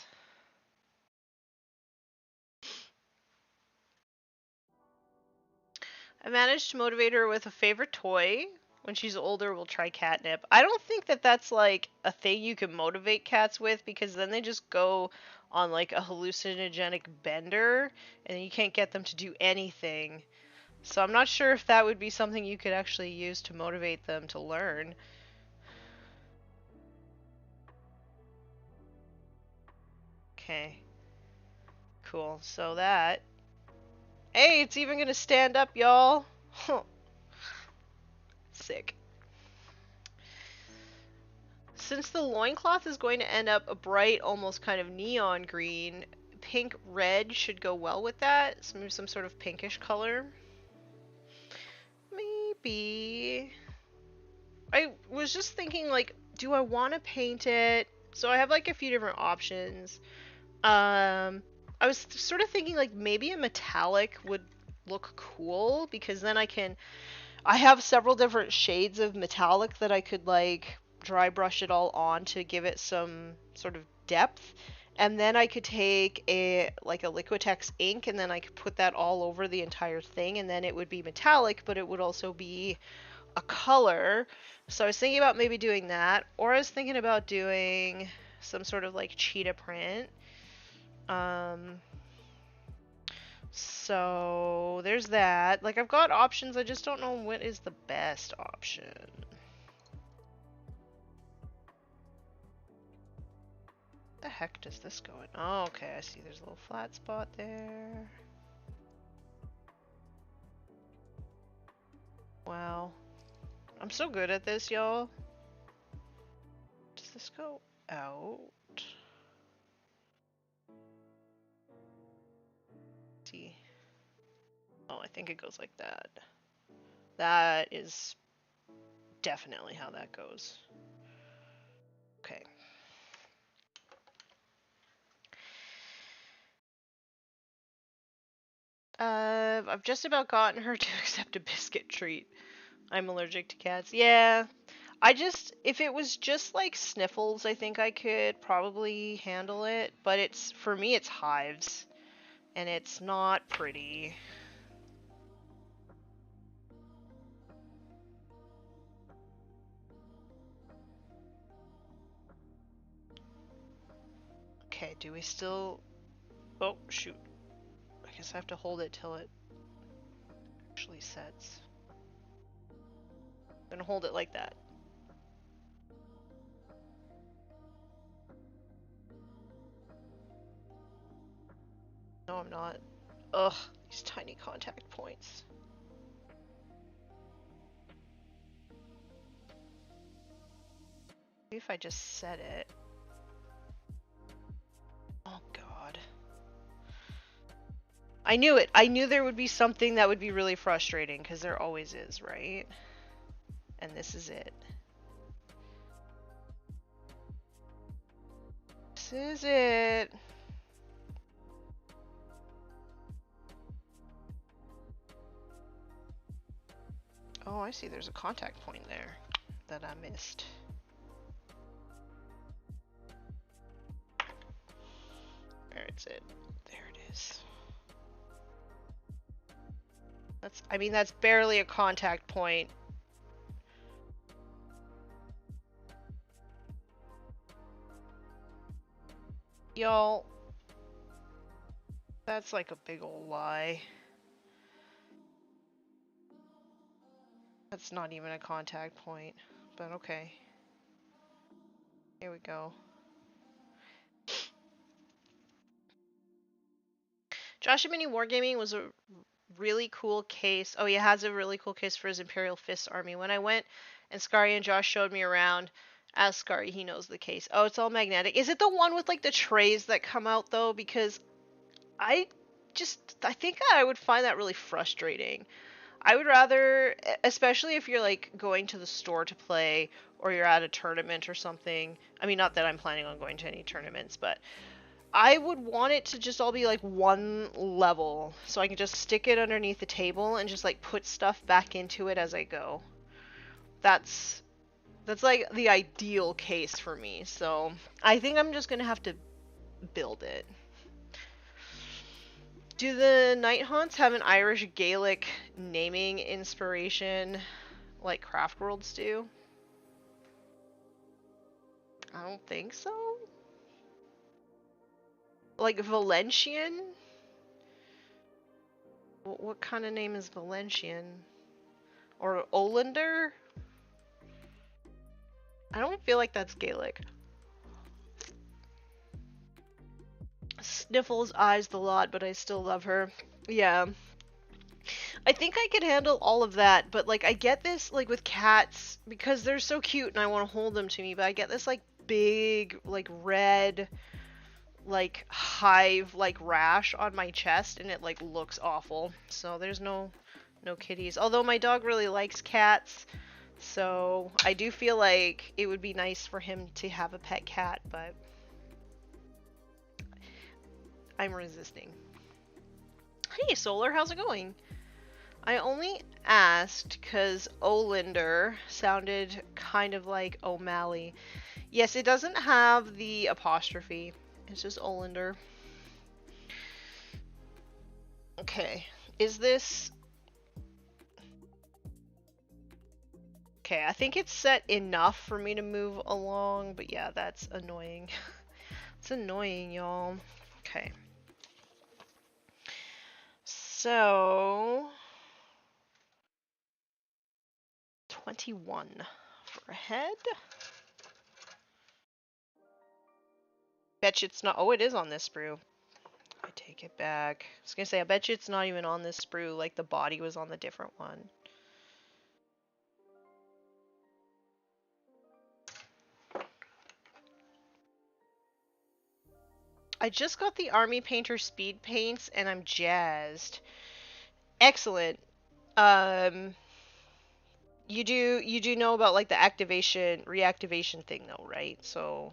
S1: I managed to motivate her with a favorite toy. When she's older, we'll try catnip. I don't think that that's like a thing you can motivate cats with, because then they just go on like a hallucinogenic bender and you can't get them to do anything. So I'm not sure if that would be something you could actually use to motivate them to learn. Okay. Cool. So that... Hey, it's even gonna stand up, y'all. Sick. Since the loincloth is going to end up a bright, almost kind of neon green, pink red should go well with that. So maybe some sort of pinkish color. Maybe. I was just thinking, like, do I want to paint it? So I have like a few different options. I was sort of thinking like maybe a metallic would look cool, because then I have several different shades of metallic that I could like dry brush it all on to give it some sort of depth. And then I could take a Liquitex ink and then I could put that all over the entire thing, and then it would be metallic, but it would also be a color. So I was thinking about maybe doing that, or I was thinking about doing some sort of like cheetah print. So there's that. Like, I've got options, I just don't know what is the best option. The heck does this go in? Oh, okay, I see there's a little flat spot there. Wow. I'm so good at this, y'all. Does this go out? Let's see. Oh, I think it goes like that. That is definitely how that goes. Okay. I've just about gotten her to accept a biscuit treat. I'm allergic to cats. Yeah. If it was just like sniffles, I think I could probably handle it. But for me, it's hives. And it's not pretty. Okay, do we still... Oh, shoot. I guess I have to hold it till it actually sets. I'm gonna hold it like that. No, I'm not. Ugh, these tiny contact points. Maybe if I just set it. Oh god. I knew it. I knew there would be something that would be really frustrating, because there always is, right? And this is it. This is it. Oh, I see. There's a contact point there that I missed. Where is it? There it is. That's barely a contact point. Y'all, that's like a big old lie. That's not even a contact point, but okay. Here we go. Josh and Mini Wargaming was a really cool case. Oh, he has a really cool case for his Imperial Fist army. When I went and Scary and Josh showed me around, ask Scary, he knows the case. Oh, it's all magnetic. Is it the one with like the trays that come out though? Because I think I would find that really frustrating. I would rather, especially if you're like going to the store to play or you're at a tournament or something. I mean, not that I'm planning on going to any tournaments, but I would want it to just all be like one level, so I can just stick it underneath the table and just like put stuff back into it as I go. That's like the ideal case for me, so I think I'm just gonna have to build it. Do the Night Haunts have an Irish Gaelic naming inspiration like Craft Worlds do? I don't think so. Like Valencian? What kind of name is Valencian? Or Olander? I don't feel like that's Gaelic. Sniffles eyes the lot, but I still love her. Yeah. I think I could handle all of that, but like I get this like with cats because they're so cute and I want to hold them to me, but I get this like big like red like hive like rash on my chest and it like looks awful. So there's no kitties. Although my dog really likes cats, so I do feel like it would be nice for him to have a pet cat, but I'm resisting. Hey Solar, how's it going? I only asked because Olinder sounded kind of like O'Malley. Yes, it doesn't have the apostrophe. It's just Olinder. Okay, is this... Okay, I think it's set enough for me to move along, but yeah, that's annoying. It's annoying, y'all. Okay. So... 21 for a head. Bet you it's not... Oh, it is on this sprue. I take it back. I was gonna say, I bet you it's not even on this sprue, like the body was on the different one. I just got the Army Painter Speed Paints and I'm jazzed. Excellent. You do know about like the reactivation thing though, right? So,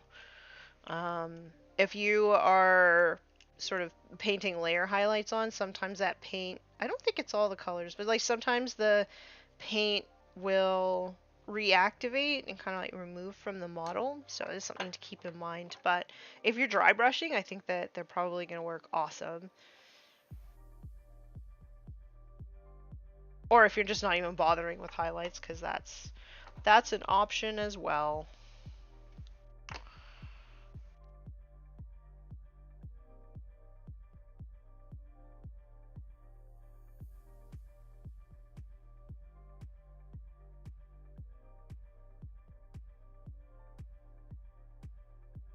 S1: if you are sort of painting layer highlights on, sometimes that paint, I don't think it's all the colors, but like sometimes the paint will reactivate and kind of like remove from the model. So it's something to keep in mind. But if you're dry brushing, I think that they're probably going to work awesome. Or if you're just not even bothering with highlights, because that's an option as well.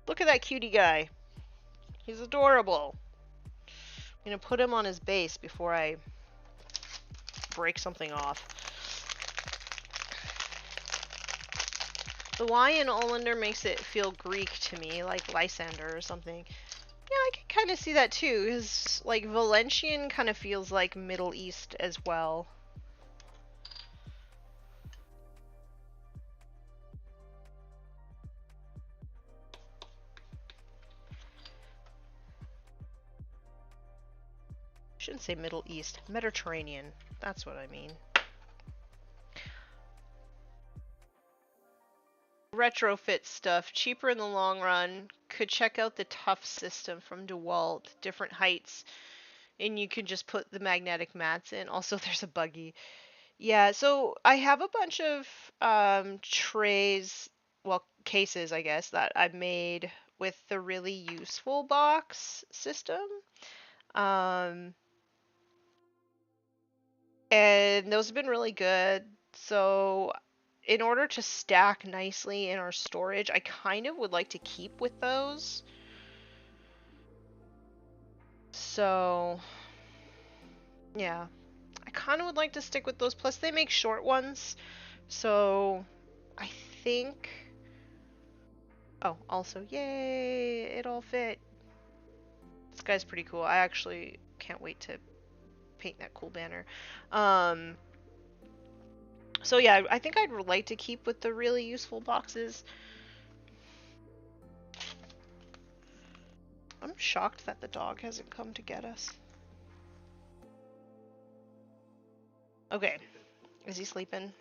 S1: Look at that cutie guy. He's adorable. I'm gonna put him on his base before I break something off. The Y in Olander makes it feel Greek to me, like Lysander or something. Yeah, I can kind of see that too, because like Valencian kind of feels like Middle East as well. Shouldn't say Middle East, Mediterranean. That's what I mean. Retrofit stuff, cheaper in the long run. Could check out the Tough system from DeWalt, different heights, and you can just put the magnetic mats in. Also, there's a buggy. Yeah, so I have a bunch of trays, well, cases, I guess, that I've made with the really useful box system. And those have been really good. So in order to stack nicely in our storage, I kind of would like to keep with those. So yeah, I kind of would like to stick with those. Plus they make short ones. So I think... Oh, also, yay, it all fit. This guy's pretty cool. I actually can't wait to paint that cool banner. So yeah, I think I'd like to keep with the really useful boxes. I'm shocked that the dog hasn't come to get us. Okay. Is he sleeping?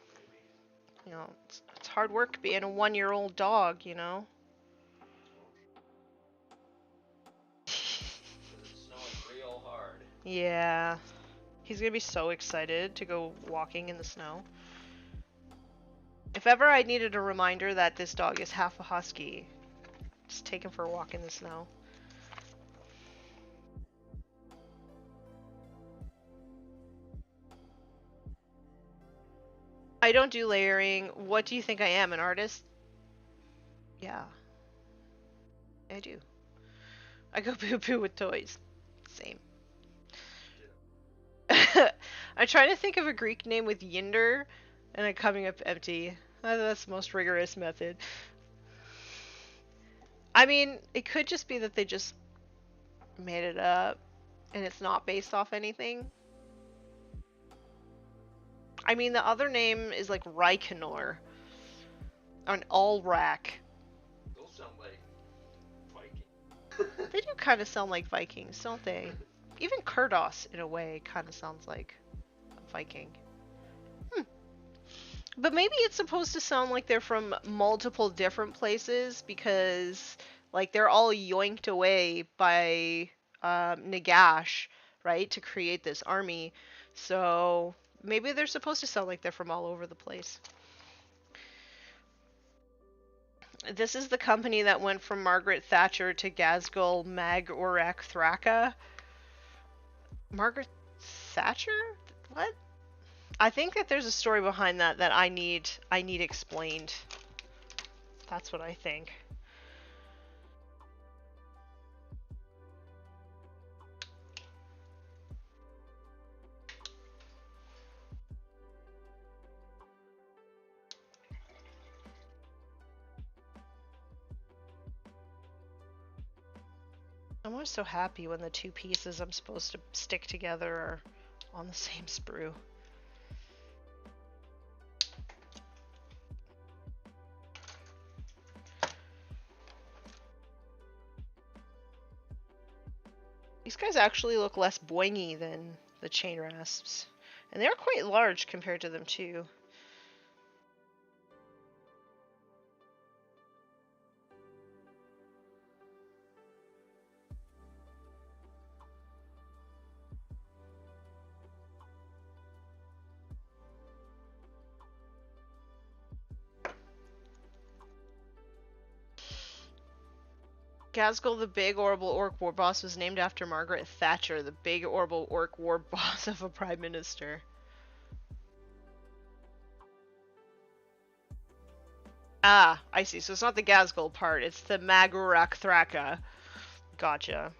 S1: You know, it's hard work being a 1-year-old dog, you know?
S2: It's snowing real hard.
S1: Yeah. He's gonna be so excited to go walking in the snow. If ever I needed a reminder that this dog is half a husky, just take him for a walk in the snow. I don't do layering. What do you think I am, an artist? Yeah. I do. I go poo-poo with toys. Same. I'm trying to think of a Greek name with yinder, and I'm coming up empty. That's the most rigorous method. I mean, it could just be that they just made it up, and it's not based off anything. I mean, the other name is like Reikenor. Or an Allrack.
S2: Those sound like Vikings.
S1: They do kind of sound like Vikings, don't they? Even Kurdos, in a way, kind of sounds like a Viking. But maybe it's supposed to sound like they're from multiple different places because, like, they're all yoinked away by Nagash, right, to create this army. So maybe they're supposed to sound like they're from all over the place. This is the company that went from Margaret Thatcher to Gazgul Mag Urak Thraka. Margaret Thatcher? What? I think that there's a story behind that that I need explained. That's what I think. I'm always so happy when the two pieces I'm supposed to stick together are on the same sprue. These guys actually look less boingy than the chain rasps. And they're quite large compared to them too. Gazgul, the big horrible orc war boss, was named after Margaret Thatcher, the big horrible orc war boss of a prime minister. Ah, I see. So it's not the Gazgul part, it's the Magurak Thraka. Gotcha.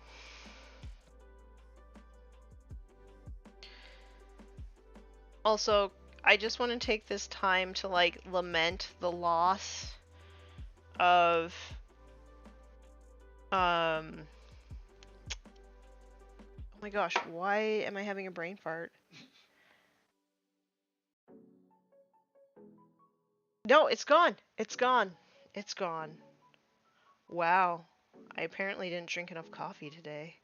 S1: Also, I just want to take this time to, like, lament the loss of oh my gosh, why am I having a brain fart? No, it's gone. It's gone. It's gone. Wow. I apparently didn't drink enough coffee today.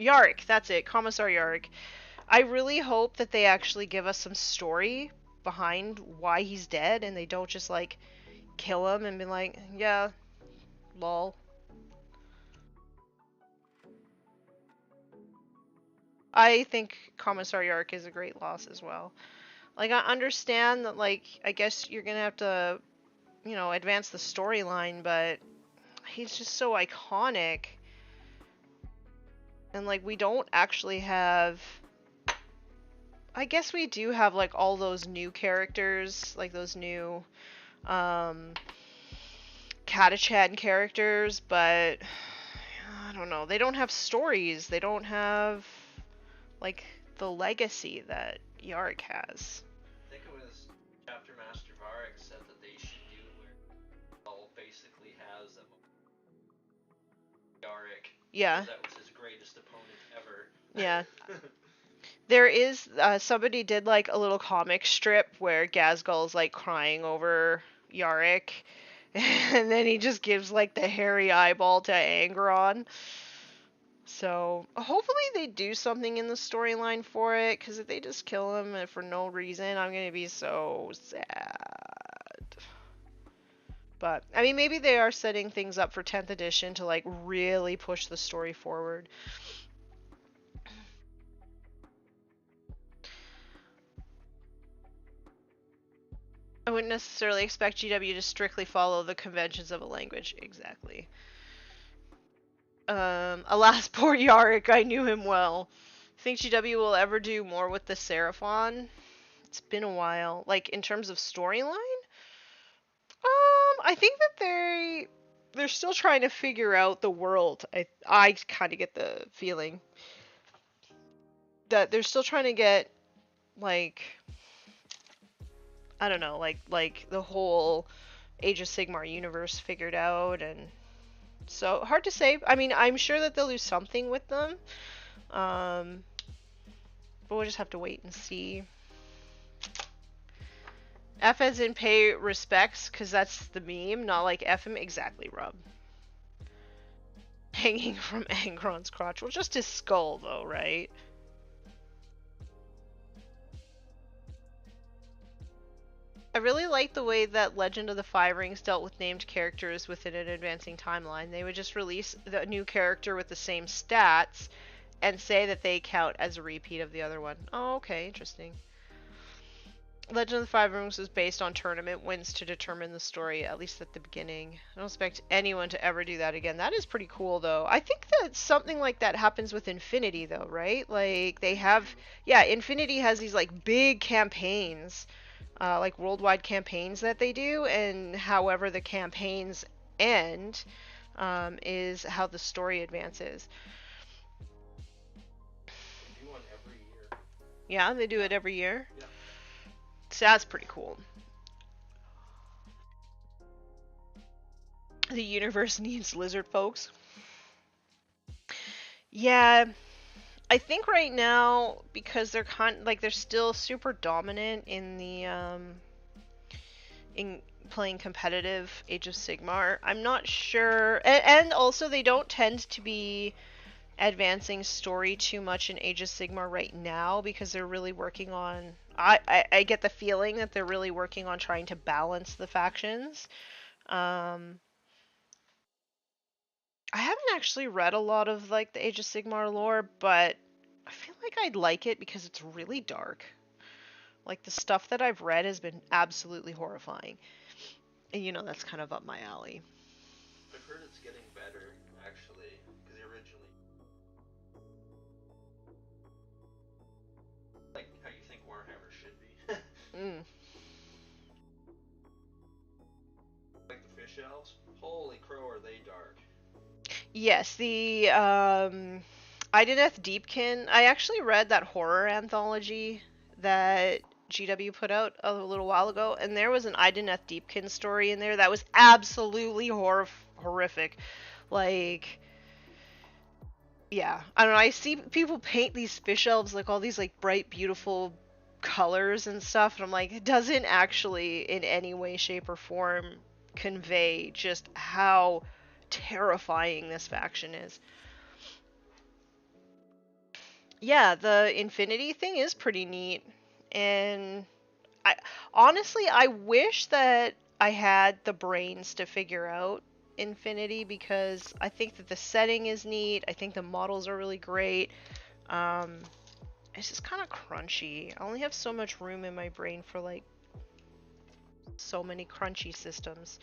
S1: Yarrick, that's it. Commissar Yarrick. I really hope that they actually give us some story behind why he's dead and they don't just, like, kill him and be like, yeah, lol. I think Commissar Yarrick is a great loss as well. Like, I understand that, like, I guess you're gonna have to, you know, advance the storyline, but he's just so iconic. And, like, we don't actually have... I guess we do have, like, all those new characters, like those new, Catachan characters, but I don't know. They don't have stories. They don't have, like, the legacy that Yarrick has.
S2: I think it was Chapter Master Varric said that they should do where Paul basically has a Yarrick.
S1: Yeah.
S2: That was his greatest opponent ever.
S1: Yeah. There is, somebody did, like, a little comic strip where Gazgul's, like, crying over Yarrick, And then he just gives like the hairy eyeball to Angron. So hopefully they do something in the storyline for it, because if they just kill him for no reason, I'm gonna be so sad. But I mean, maybe they are setting things up for 10th edition to like really push the story forward. I wouldn't necessarily expect GW to strictly follow the conventions of a language. Exactly. Alas, poor Yarick, I knew him well. Think GW will ever do more with the Seraphon? It's been a while. Like, in terms of storyline? I think that they're still trying to figure out the world. I kind of get the feeling that they're still trying to get, like, I don't know, like the whole Age of Sigmar universe figured out, and so hard to say. I mean, I'm sure that they'll do something with them, but we'll just have to wait and see. F as in pay respects, because that's the meme, not like F him. Exactly, Rob. Hanging from Angron's crotch. Well, just his skull, though, right? I really like the way that Legend of the Five Rings dealt with named characters within an advancing timeline. They would just release the new character with the same stats and say that they count as a repeat of the other one. Oh, okay, interesting. Legend of the Five Rings was based on tournament wins to determine the story, at least at the beginning. I don't expect anyone to ever do that again. That is pretty cool, though. I think that something like that happens with Infinity, though, right? Like, they have... Yeah, Infinity has these, like, big campaigns, like, worldwide campaigns that they do, and however the campaigns end is how the story advances.
S2: They do one every year.
S1: Yeah, they do it every year?
S2: Yeah.
S1: So that's pretty cool. The universe needs lizard folks. Yeah, I think right now, because they're they're still super dominant in the in playing competitive Age of Sigmar. I'm not sure, and also they don't tend to be advancing story too much in Age of Sigmar right now, because they're really working on. I get the feeling that they're really working on trying to balance the factions. I haven't actually read a lot of like the Age of Sigmar lore, but I feel like I'd like it because it's really dark. Like the stuff that I've read has been absolutely horrifying. And you know, that's kind of up my alley.
S2: I've heard it's getting better, actually, because originally, like how you think Warhammer should be. Like the fish elves. Holy crow, are they dark?
S1: Yes, the Idoneth Deepkin. I actually read that horror anthology that GW put out a little while ago, and there was an Idoneth Deepkin story in there that was absolutely horrific. Like, yeah, I don't know. I see people paint these fish elves like all these like bright, beautiful colors and stuff, and I'm like, it doesn't actually in any way, shape, or form convey just how terrifying this faction is. Yeah, the Infinity thing is pretty neat, and I honestly I wish that I had the brains to figure out Infinity, because I think that the setting is neat. I think the models are really great. Um, it's just kind of crunchy. I only have so much room in my brain for like so many crunchy systems.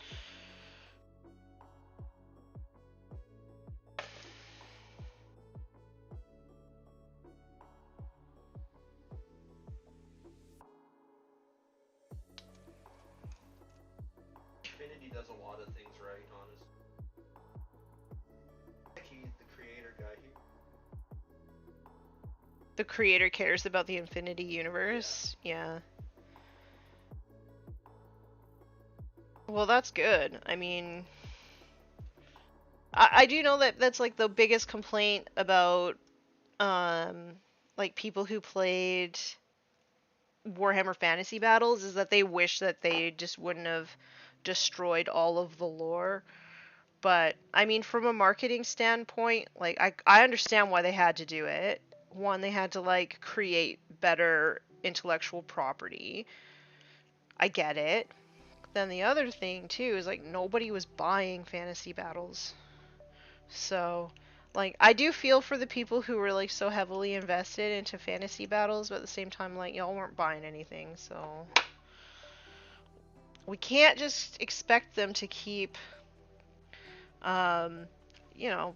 S2: Infinity does a lot of things right, honestly. Like he's the creator guy here.
S1: The creator cares about the Infinity universe. Yeah. Well, that's good. I mean, I do know that that's like the biggest complaint about like people who played Warhammer Fantasy Battles, is that they wish that they just wouldn't have destroyed all of the lore. But I mean, from a marketing standpoint, like I understand why they had to do it. One, they had to like create better intellectual property. I get it. Then the other thing too is like nobody was buying fantasy battles. So, like I do feel for the people who were like so heavily invested into fantasy battles, but at the same time like y'all weren't buying anything, so we can't just expect them to keep um, you know,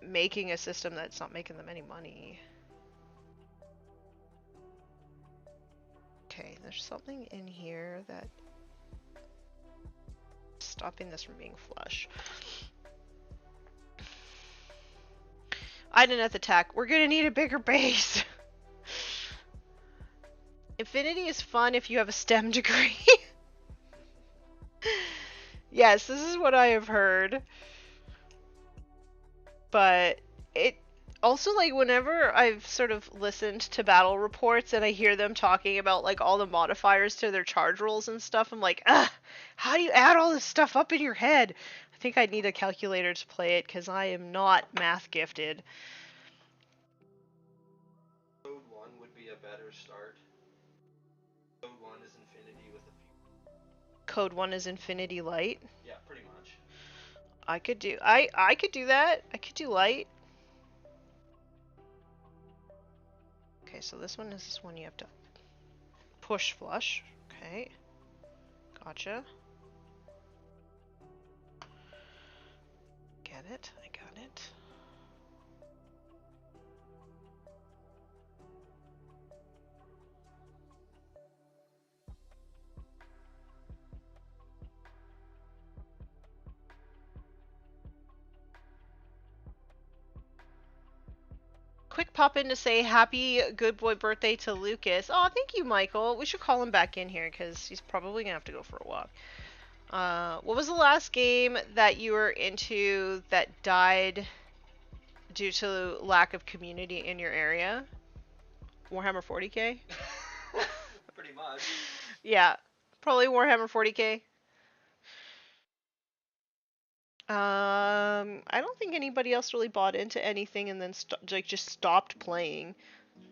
S1: making a system that's not making them any money. Okay, there's something in here that stopping this from being flush. I didn't attack. We're gonna need a bigger base. Infinity is fun if you have a STEM degree. Yes, this is what I have heard. But it also, like, whenever I've sort of listened to battle reports and I hear them talking about like all the modifiers to their charge rolls and stuff, I'm like, ugh, how do you add all this stuff up in your head? I think I need a calculator to play it because I am not math gifted.
S2: Code 1 would be a better start. Code 1 is Infinity with a few.
S1: Code 1 is Infinity Light.
S2: Yeah, pretty much.
S1: I could do that. I could do light. Okay, so this one is this one you have to push flush. Okay. Gotcha. Get it. I got it. Quick pop in to say happy good boy birthday to Lucas. Oh, thank you, Michael. We should call him back in here because he's probably gonna have to go for a walk. What was the last game that you were into that died due to lack of community in your area? Warhammer 40k?
S2: Pretty much.
S1: Yeah, probably Warhammer 40k. I don't think anybody else really bought into anything and then like just stopped playing.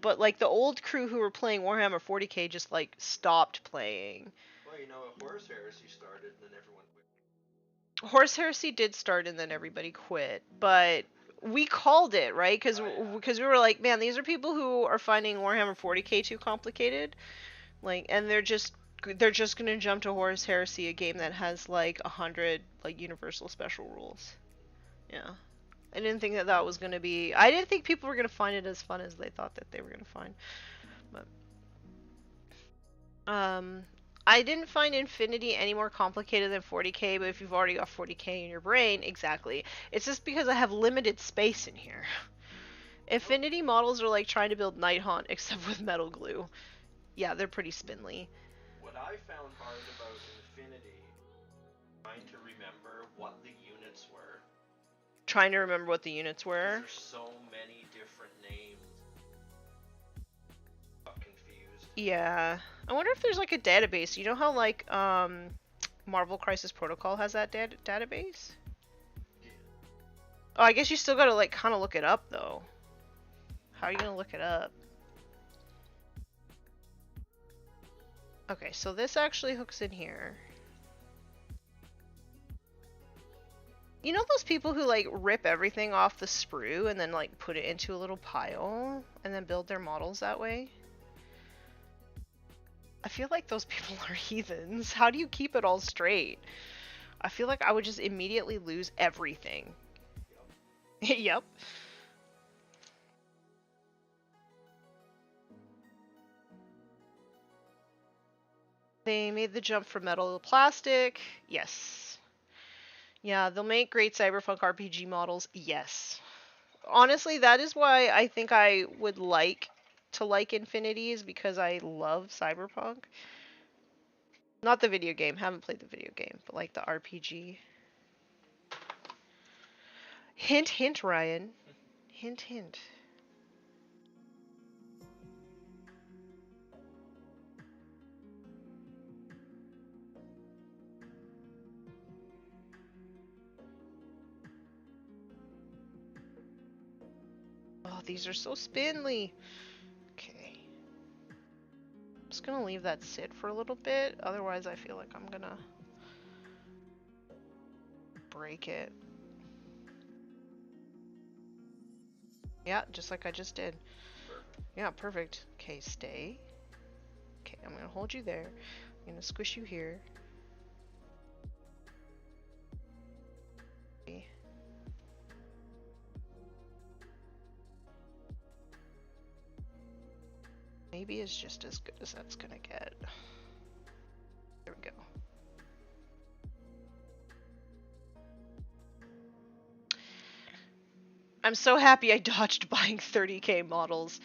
S1: But like the old crew who were playing Warhammer 40k just like stopped playing.
S2: Well, you know, a Horse Heresy started and then everyone quit.
S1: Horse Heresy did start and then everybody quit, but we called it, right? Because we were like, man, these are people who are finding Warhammer 40k too complicated, like, and they're just gonna jump to Horus Heresy, a game that has like 100 like universal special rules. Yeah, I didn't think that was gonna be. I didn't think people were gonna find it as fun as they thought that they were gonna find. But I didn't find Infinity any more complicated than 40k. But if you've already got 40k in your brain, exactly. It's just because I have limited space in here. Infinity models are like trying to build Nighthaunt except with metal glue. Yeah, they're pretty spindly.
S2: What I found hard about Infinity, trying to remember what the units were.
S1: Trying to remember what the units were?
S2: There's so many different names. I'm confused.
S1: Yeah. I wonder if there's like a database. You know how like Marvel Crisis Protocol has that database?
S2: Yeah.
S1: Oh, I guess you still gotta like kind of look it up though. How are you gonna look it up? Okay, so this actually hooks in here. You know those people who like rip everything off the sprue and then like put it into a little pile and then build their models that way? I feel like those people are heathens. How do you keep it all straight? I feel like I would just immediately lose everything. Yep. Yep. They made the jump from metal to plastic. Yes. Yeah, they'll make great cyberpunk RPG models. Yes. Honestly, that is why I think I would like to like Infinity, is because I love cyberpunk. Not the video game. Haven't played the video game, but like the RPG. Hint, hint, Ryan. Hint, hint. these are so spindly. Okay. I'm just gonna leave that sit for a little bit, otherwise I feel like I'm gonna break it. Yeah, just like I just did.
S2: Perfect.
S1: Yeah, perfect. Okay, stay. Okay, I'm gonna hold you there. I'm gonna squish you here. Okay. Maybe it's just as good as that's gonna get. There we go. I'm so happy I dodged buying 30k models.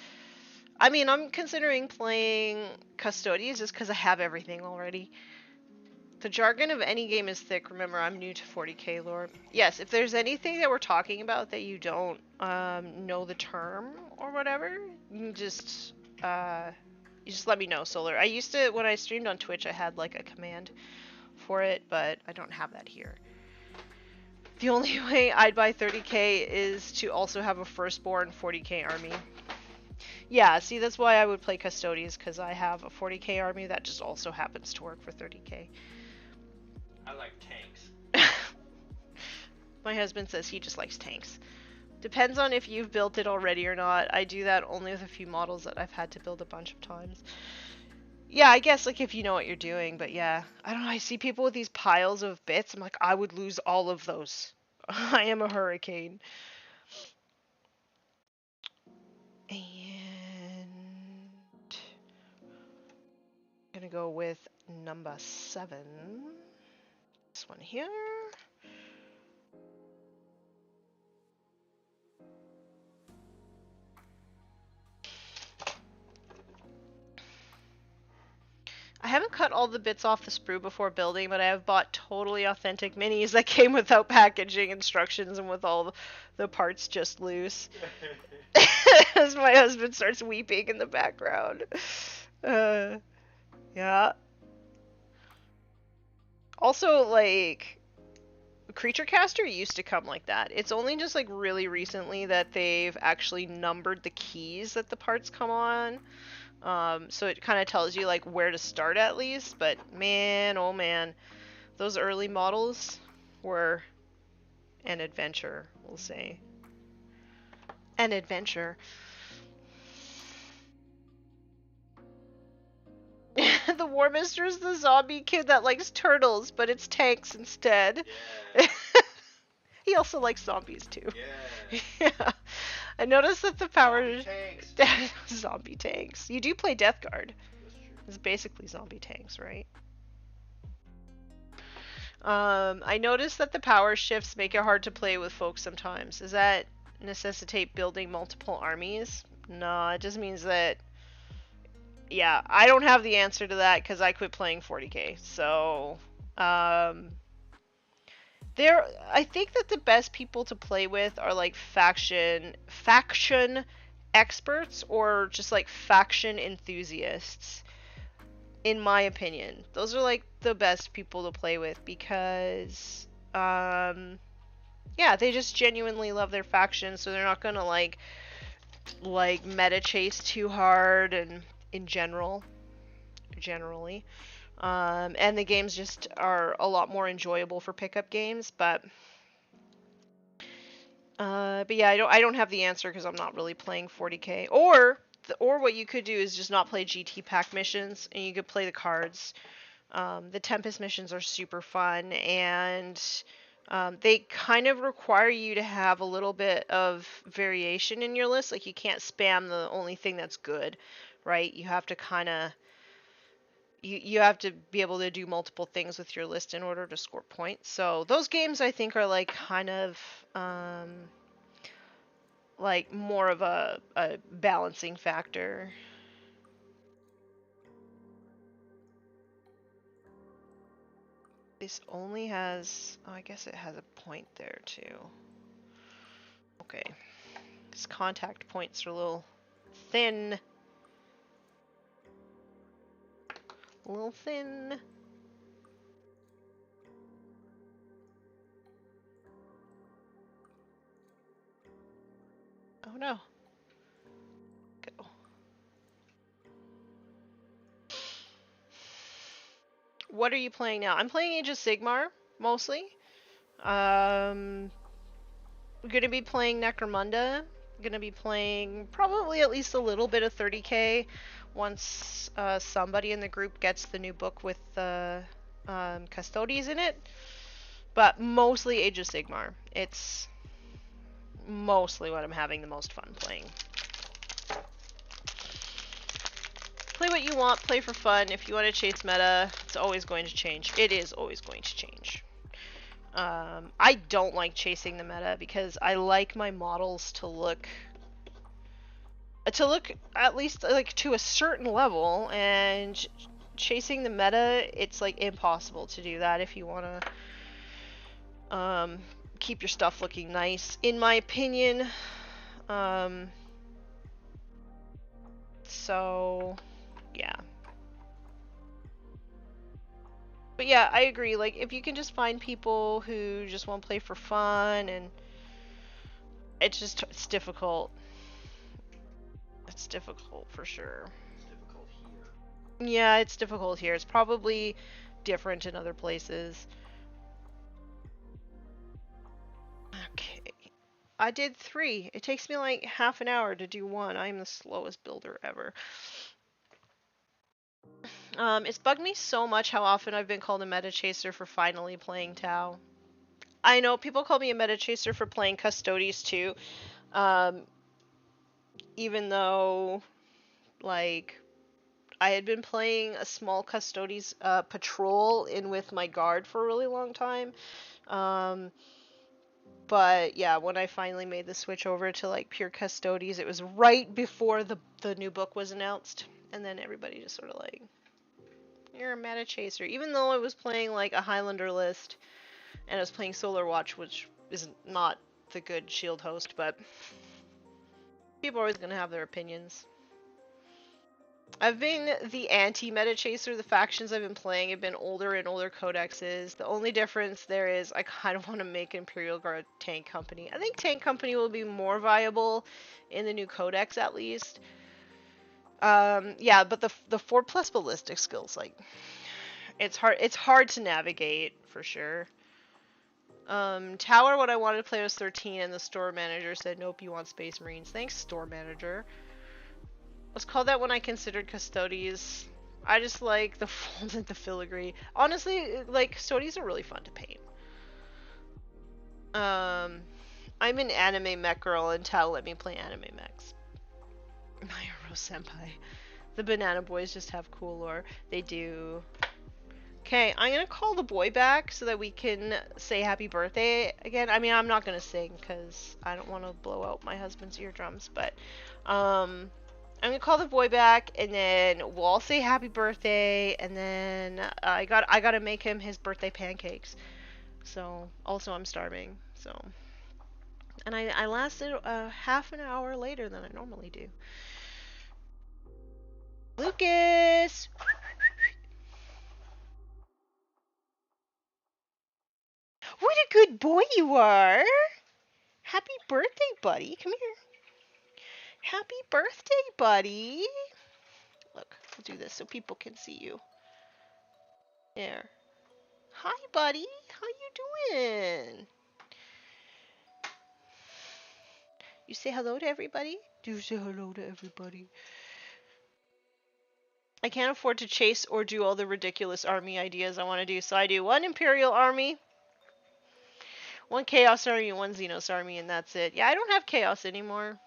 S1: I mean, I'm considering playing Custodians just because I have everything already. The jargon of any game is thick. Remember, I'm new to 40k lore. Yes, if there's anything that we're talking about that you don't know the term or whatever, you just let me know, Solar. I used to, when I streamed on Twitch, I had like a command for it, but I don't have that here. The only way I'd buy 30k is to also have a firstborn 40k army. Yeah, see, that's why I would play Custodians, because I have a 40k army that just also happens to work for 30k.
S2: I like tanks.
S1: My husband says he just likes tanks. Depends on if you've built it already or not. I do that only with a few models that I've had to build a bunch of times. Yeah, I guess like if you know what you're doing, but yeah. I don't know, I see people with these piles of bits. I'm like, I would lose all of those. I am a hurricane. And I'm gonna go with number 7. This one here. I haven't cut all the bits off the sprue before building, but I have bought totally authentic minis that came without packaging instructions and with all the parts just loose. As my husband starts weeping in the background. Yeah. Also, like, Creature Caster used to come like that. It's only just like really recently that they've actually numbered the keys that the parts come on. So it kind of tells you like where to start at least, but man, oh man, those early models were an adventure, we'll say. An adventure. The Warmistress, the zombie kid that likes turtles, but it's tanks instead.
S2: Yeah.
S1: He also likes zombies too.
S2: Yeah.
S1: Yeah. I noticed that the power...
S2: Zombie tanks.
S1: Zombie tanks. You do play Death Guard.
S2: That's true.
S1: It's basically zombie tanks, right? I noticed that the power shifts make it hard to play with folks sometimes. Does that necessitate building multiple armies? No, it just means that... Yeah, I don't have the answer to that because I quit playing 40k. So, I think that the best people to play with are like faction experts or just like faction enthusiasts. In my opinion, those are like the best people to play with because, yeah, they just genuinely love their faction, so they're not gonna like meta chase too hard and generally. And the games just are a lot more enjoyable for pickup games, but yeah, I don't have the answer because I'm not really playing 40k. Or what you could do is just not play GT pack missions, and you could play the cards. The Tempest missions are super fun, and they kind of require you to have a little bit of variation in your list. Like you can't spam the only thing that's good, right? You have to kind of you have to be able to do multiple things with your list in order to score points. So those games I think are like kind of like more of a balancing factor. This only has, oh, I guess it has a point there too. Okay. These contact points are a little thin. A little thin. Oh no. what are you playing now? I'm playing Age of Sigmar, mostly. Gonna be playing Necromunda. Gonna be playing probably at least a little bit of 30k once somebody in the group gets the new book with the Custodies in it. But mostly Age of Sigmar. It's mostly what I'm having the most fun playing. Play what you want, play for fun. If you want to chase meta, it's always going to change. It is always going to change. I don't like chasing the meta because I like my models to look at least like to a certain level, and chasing the meta, it's like impossible to do that if you want to keep your stuff looking nice, in my opinion. So yeah. But yeah, I agree. Like, if you can just find people who just want to play for fun, and it's difficult. It's difficult for sure.
S2: It's difficult here.
S1: Yeah, it's difficult here. It's probably different in other places. Okay. I did 3. It takes me like half an hour to do 1. I'm the slowest builder ever. It's bugged me so much how often I've been called a meta chaser for finally playing Tau. I know people call me a meta chaser for playing Custodies too. Even though, like, I had been playing a small Custodies patrol in with my guard for a really long time. But yeah, when I finally made the switch over to like pure Custodies, it was right before the new book was announced. And then everybody just sort of like, you're a meta chaser. Even though I was playing like a Highlander list, and I was playing Solar Watch, which is not the good shield host, but people are always going to have their opinions. I've been the anti-meta chaser. The factions I've been playing have been older and older codexes. The only difference there is I kind of want to make Imperial Guard Tank Company. I think Tank Company will be more viable in the new codex, at least. Yeah, but the 4+ ballistic skills, like, it's hard to navigate for sure. Tower, what I wanted to play was 13, and the store manager said, nope, you want Space Marines. Thanks, store manager. Let's call that when I considered Custodies. I just like the fold and the filigree. Honestly, like, Custodies are really fun to paint. I'm an anime mech girl, and Tao let me play anime mechs. Mayuro senpai. The Banana Boys just have cool lore. They do. Okay, I'm gonna call the boy back so that we can say happy birthday again. I mean, I'm not gonna sing because I don't want to blow out my husband's eardrums, but I'm gonna call the boy back, and then we'll all say happy birthday, and then I gotta make him his birthday pancakes. So also I'm starving. So, and I lasted half an hour later than I normally do. Lukas. What a good boy you are! Happy birthday, buddy. Come here. Happy birthday, buddy. Look, I'll do this so people can see you. There. Hi, buddy. How you doing? You say hello to everybody? Do you say hello to everybody? I can't afford to chase or do all the ridiculous army ideas I want to do, so I do 1 Imperial army, 1 Chaos army, 1 Xenos army, and that's it. Yeah, I don't have Chaos anymore,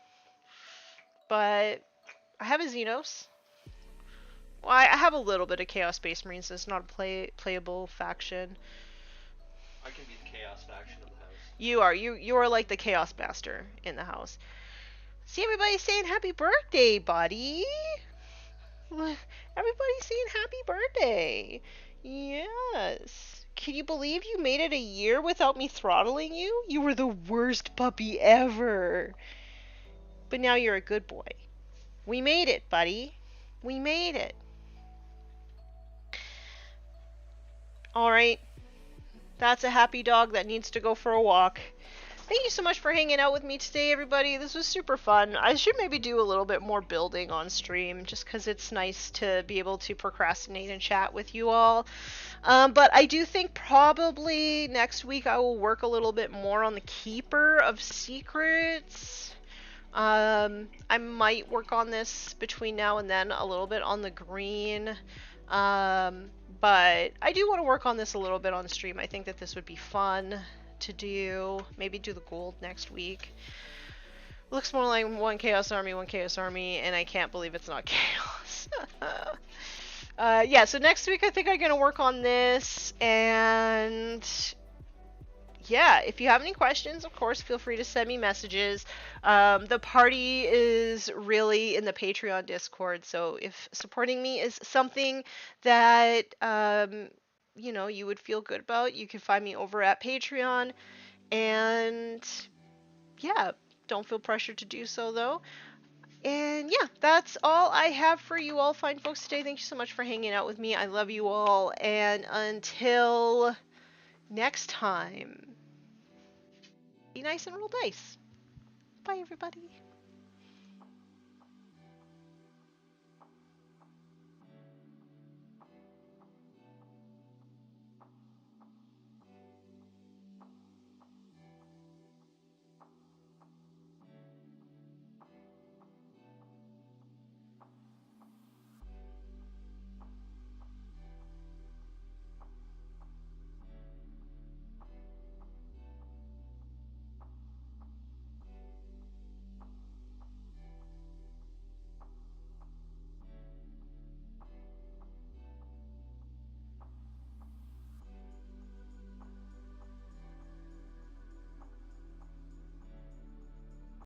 S1: but I have a Xenos. Well, I have a little bit of Chaos Space Marines, so it's not a playable faction.
S2: I can be the Chaos faction of the house.
S1: You are. You are like the Chaos Master in the house. See everybody saying happy birthday, buddy. Everybody's saying happy birthday. Yes. Can you believe you made it a year without me throttling you? You were the worst puppy ever. But now you're a good boy. We made it, buddy. We made it. Alright. That's a happy dog that needs to go for a walk. Thank you so much for hanging out with me today, everybody. This was super fun. I should maybe do a little bit more building on stream, just because it's nice to be able to procrastinate and chat with you all. But I do think probably next week I will work a little bit more on the Keeper of Secrets. I might work on this between now and then a little bit on the green. But I do want to work on this a little bit on stream. I think that this would be fun to do. Maybe do the gold next week. Looks more like one Chaos Army, and I can't believe it's not Chaos. Yeah, so next week I think I'm going to work on this, and yeah, if you have any questions, of course, feel free to send me messages. The party is really in the Patreon Discord, so if supporting me is something that you know, you would feel good about, you can find me over at Patreon. And yeah, don't feel pressured to do so though. And yeah, that's all I have for you all fine folks today. Thank you so much for hanging out with me. I love you all. And until next time, be nice and roll dice. Bye, everybody.